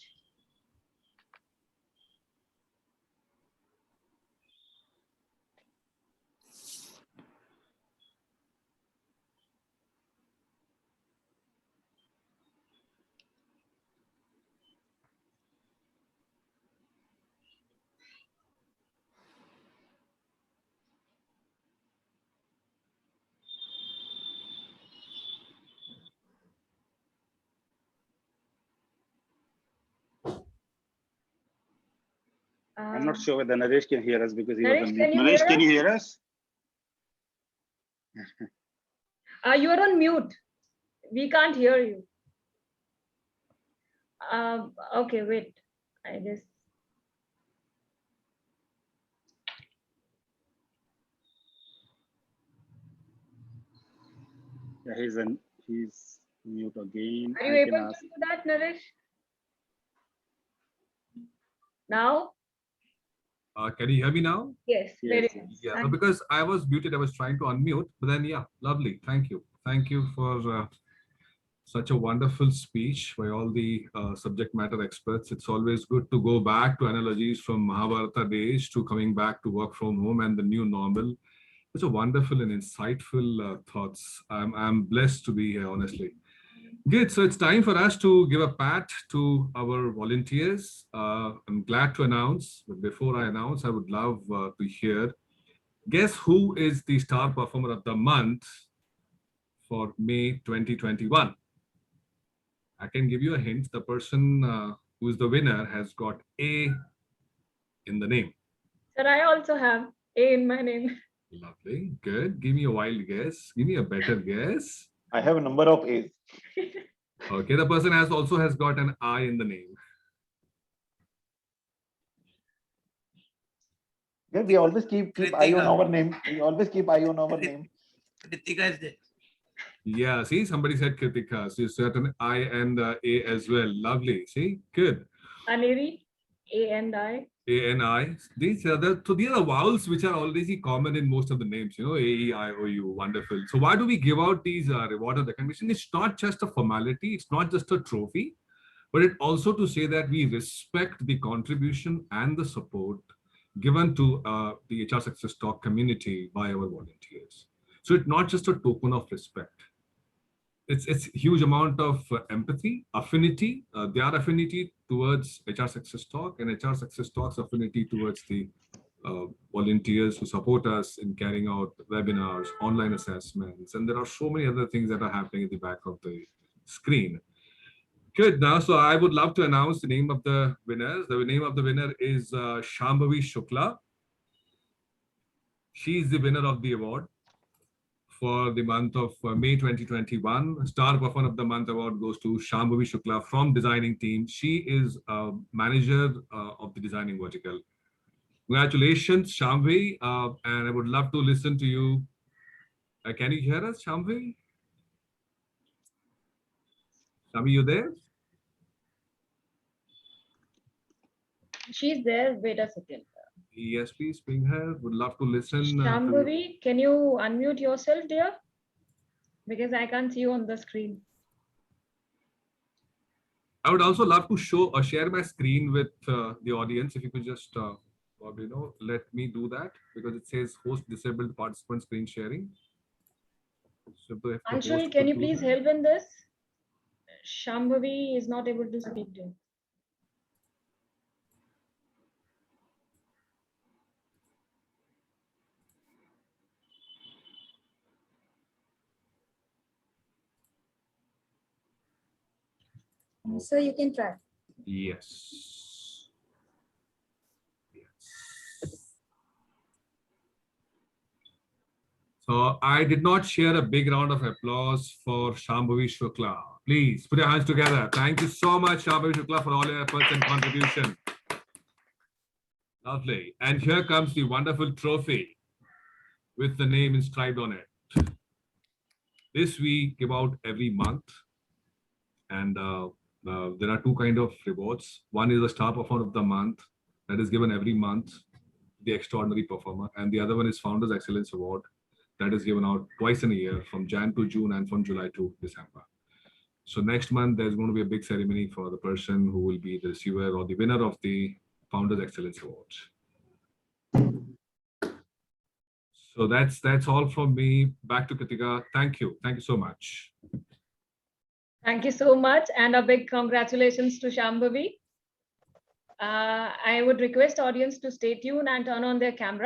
I'm not sure whether Naresh can hear us because he was on Naresh, mute. can you Naresh, hear can you us? hear us? You are on mute. We can't hear you. Okay, wait. I guess. Yeah, he's mute again. Are you able to do that, Naresh? Now? Can you hear me now? Yes, very good. Yeah, no, because I was muted, I was trying to unmute, but then yeah, lovely. Thank you. Thank you for such a wonderful speech by all the subject matter experts. It's always good to go back to analogies from Mahabharata days to coming back to work from home and the new normal. It's a wonderful and insightful thoughts. I'm blessed to be here, honestly. Good. So it's time for us to give a pat to our volunteers. I'm glad to announce, but before I announce, I would love to hear, guess who is the star performer of the month for May 2021? I can give you a hint. The person who is the winner has got A in the name. Sir, I also have A in my name. Lovely. Good. Give me a wild guess. Give me a better guess. I have a number of A's. Okay, the person also has got an I in the name. Yeah, we always keep eye on our name. We always keep eye on our name. Kritika is there. Yeah, see, somebody said Kritika. So you said an I and A as well. Lovely. See, good. Aneri, A and I. A and I. These are the vowels which are already common in most of the names, you know, A, E, I, O, U. Wonderful. So why do we give out these reward or recognition? It's not just a formality. It's not just a trophy, but it also to say that we respect the contribution and the support given to the HR Success Talk community by our volunteers. So it's not just a token of respect. It's huge amount of empathy, affinity, their affinity towards HR Success Talk and HR Success Talk's affinity towards the volunteers who support us in carrying out webinars, online assessments, and there are so many other things that are happening at the back of the screen. Good. Now, so I would love to announce the name of the winners. The name of the winner is Shambhavi Shukla. She is the winner of the award for the month of May 2021. Star Performer of the Month award goes to Shambhavi Shukla from designing team. She is a manager of the designing vertical. Congratulations, Shambhavi, and I would love to listen to you. Can you hear us, Shambhavi? Shambhavi, you there? She's there. Wait a second. Yes, please ping her. Would love to listen. Shambhavi, can you unmute yourself, dear? Because I can't see you on the screen. I would also love to show or share my screen with the audience. If you could just, let me do that, because it says host disabled participant screen sharing. So Anshul, can you please help in this? Shambhavi is not able to speak to. So you can try. Yes. Yes. So I did not share a big round of applause for Shambhavi Shukla. Please put your hands together. Thank you so much, Shambhavi Shukla, for all your efforts and contribution. Lovely. And here comes the wonderful trophy with the name inscribed on it. This we give out every month. And there are two kinds of rewards. One is the Star Performer of the Month that is given every month, the extraordinary performer. And the other one is Founders Excellence Award that is given out twice in a year, from Jan to June and from July to December. So next month, there's going to be a big ceremony for the person who will be the receiver or the winner of the Founders Excellence Awards. So that's all from me. Back to Kritika. Thank you. Thank you so much. Thank you so much, and a big congratulations to Shambhavi. I would request audience to stay tuned and turn on their camera.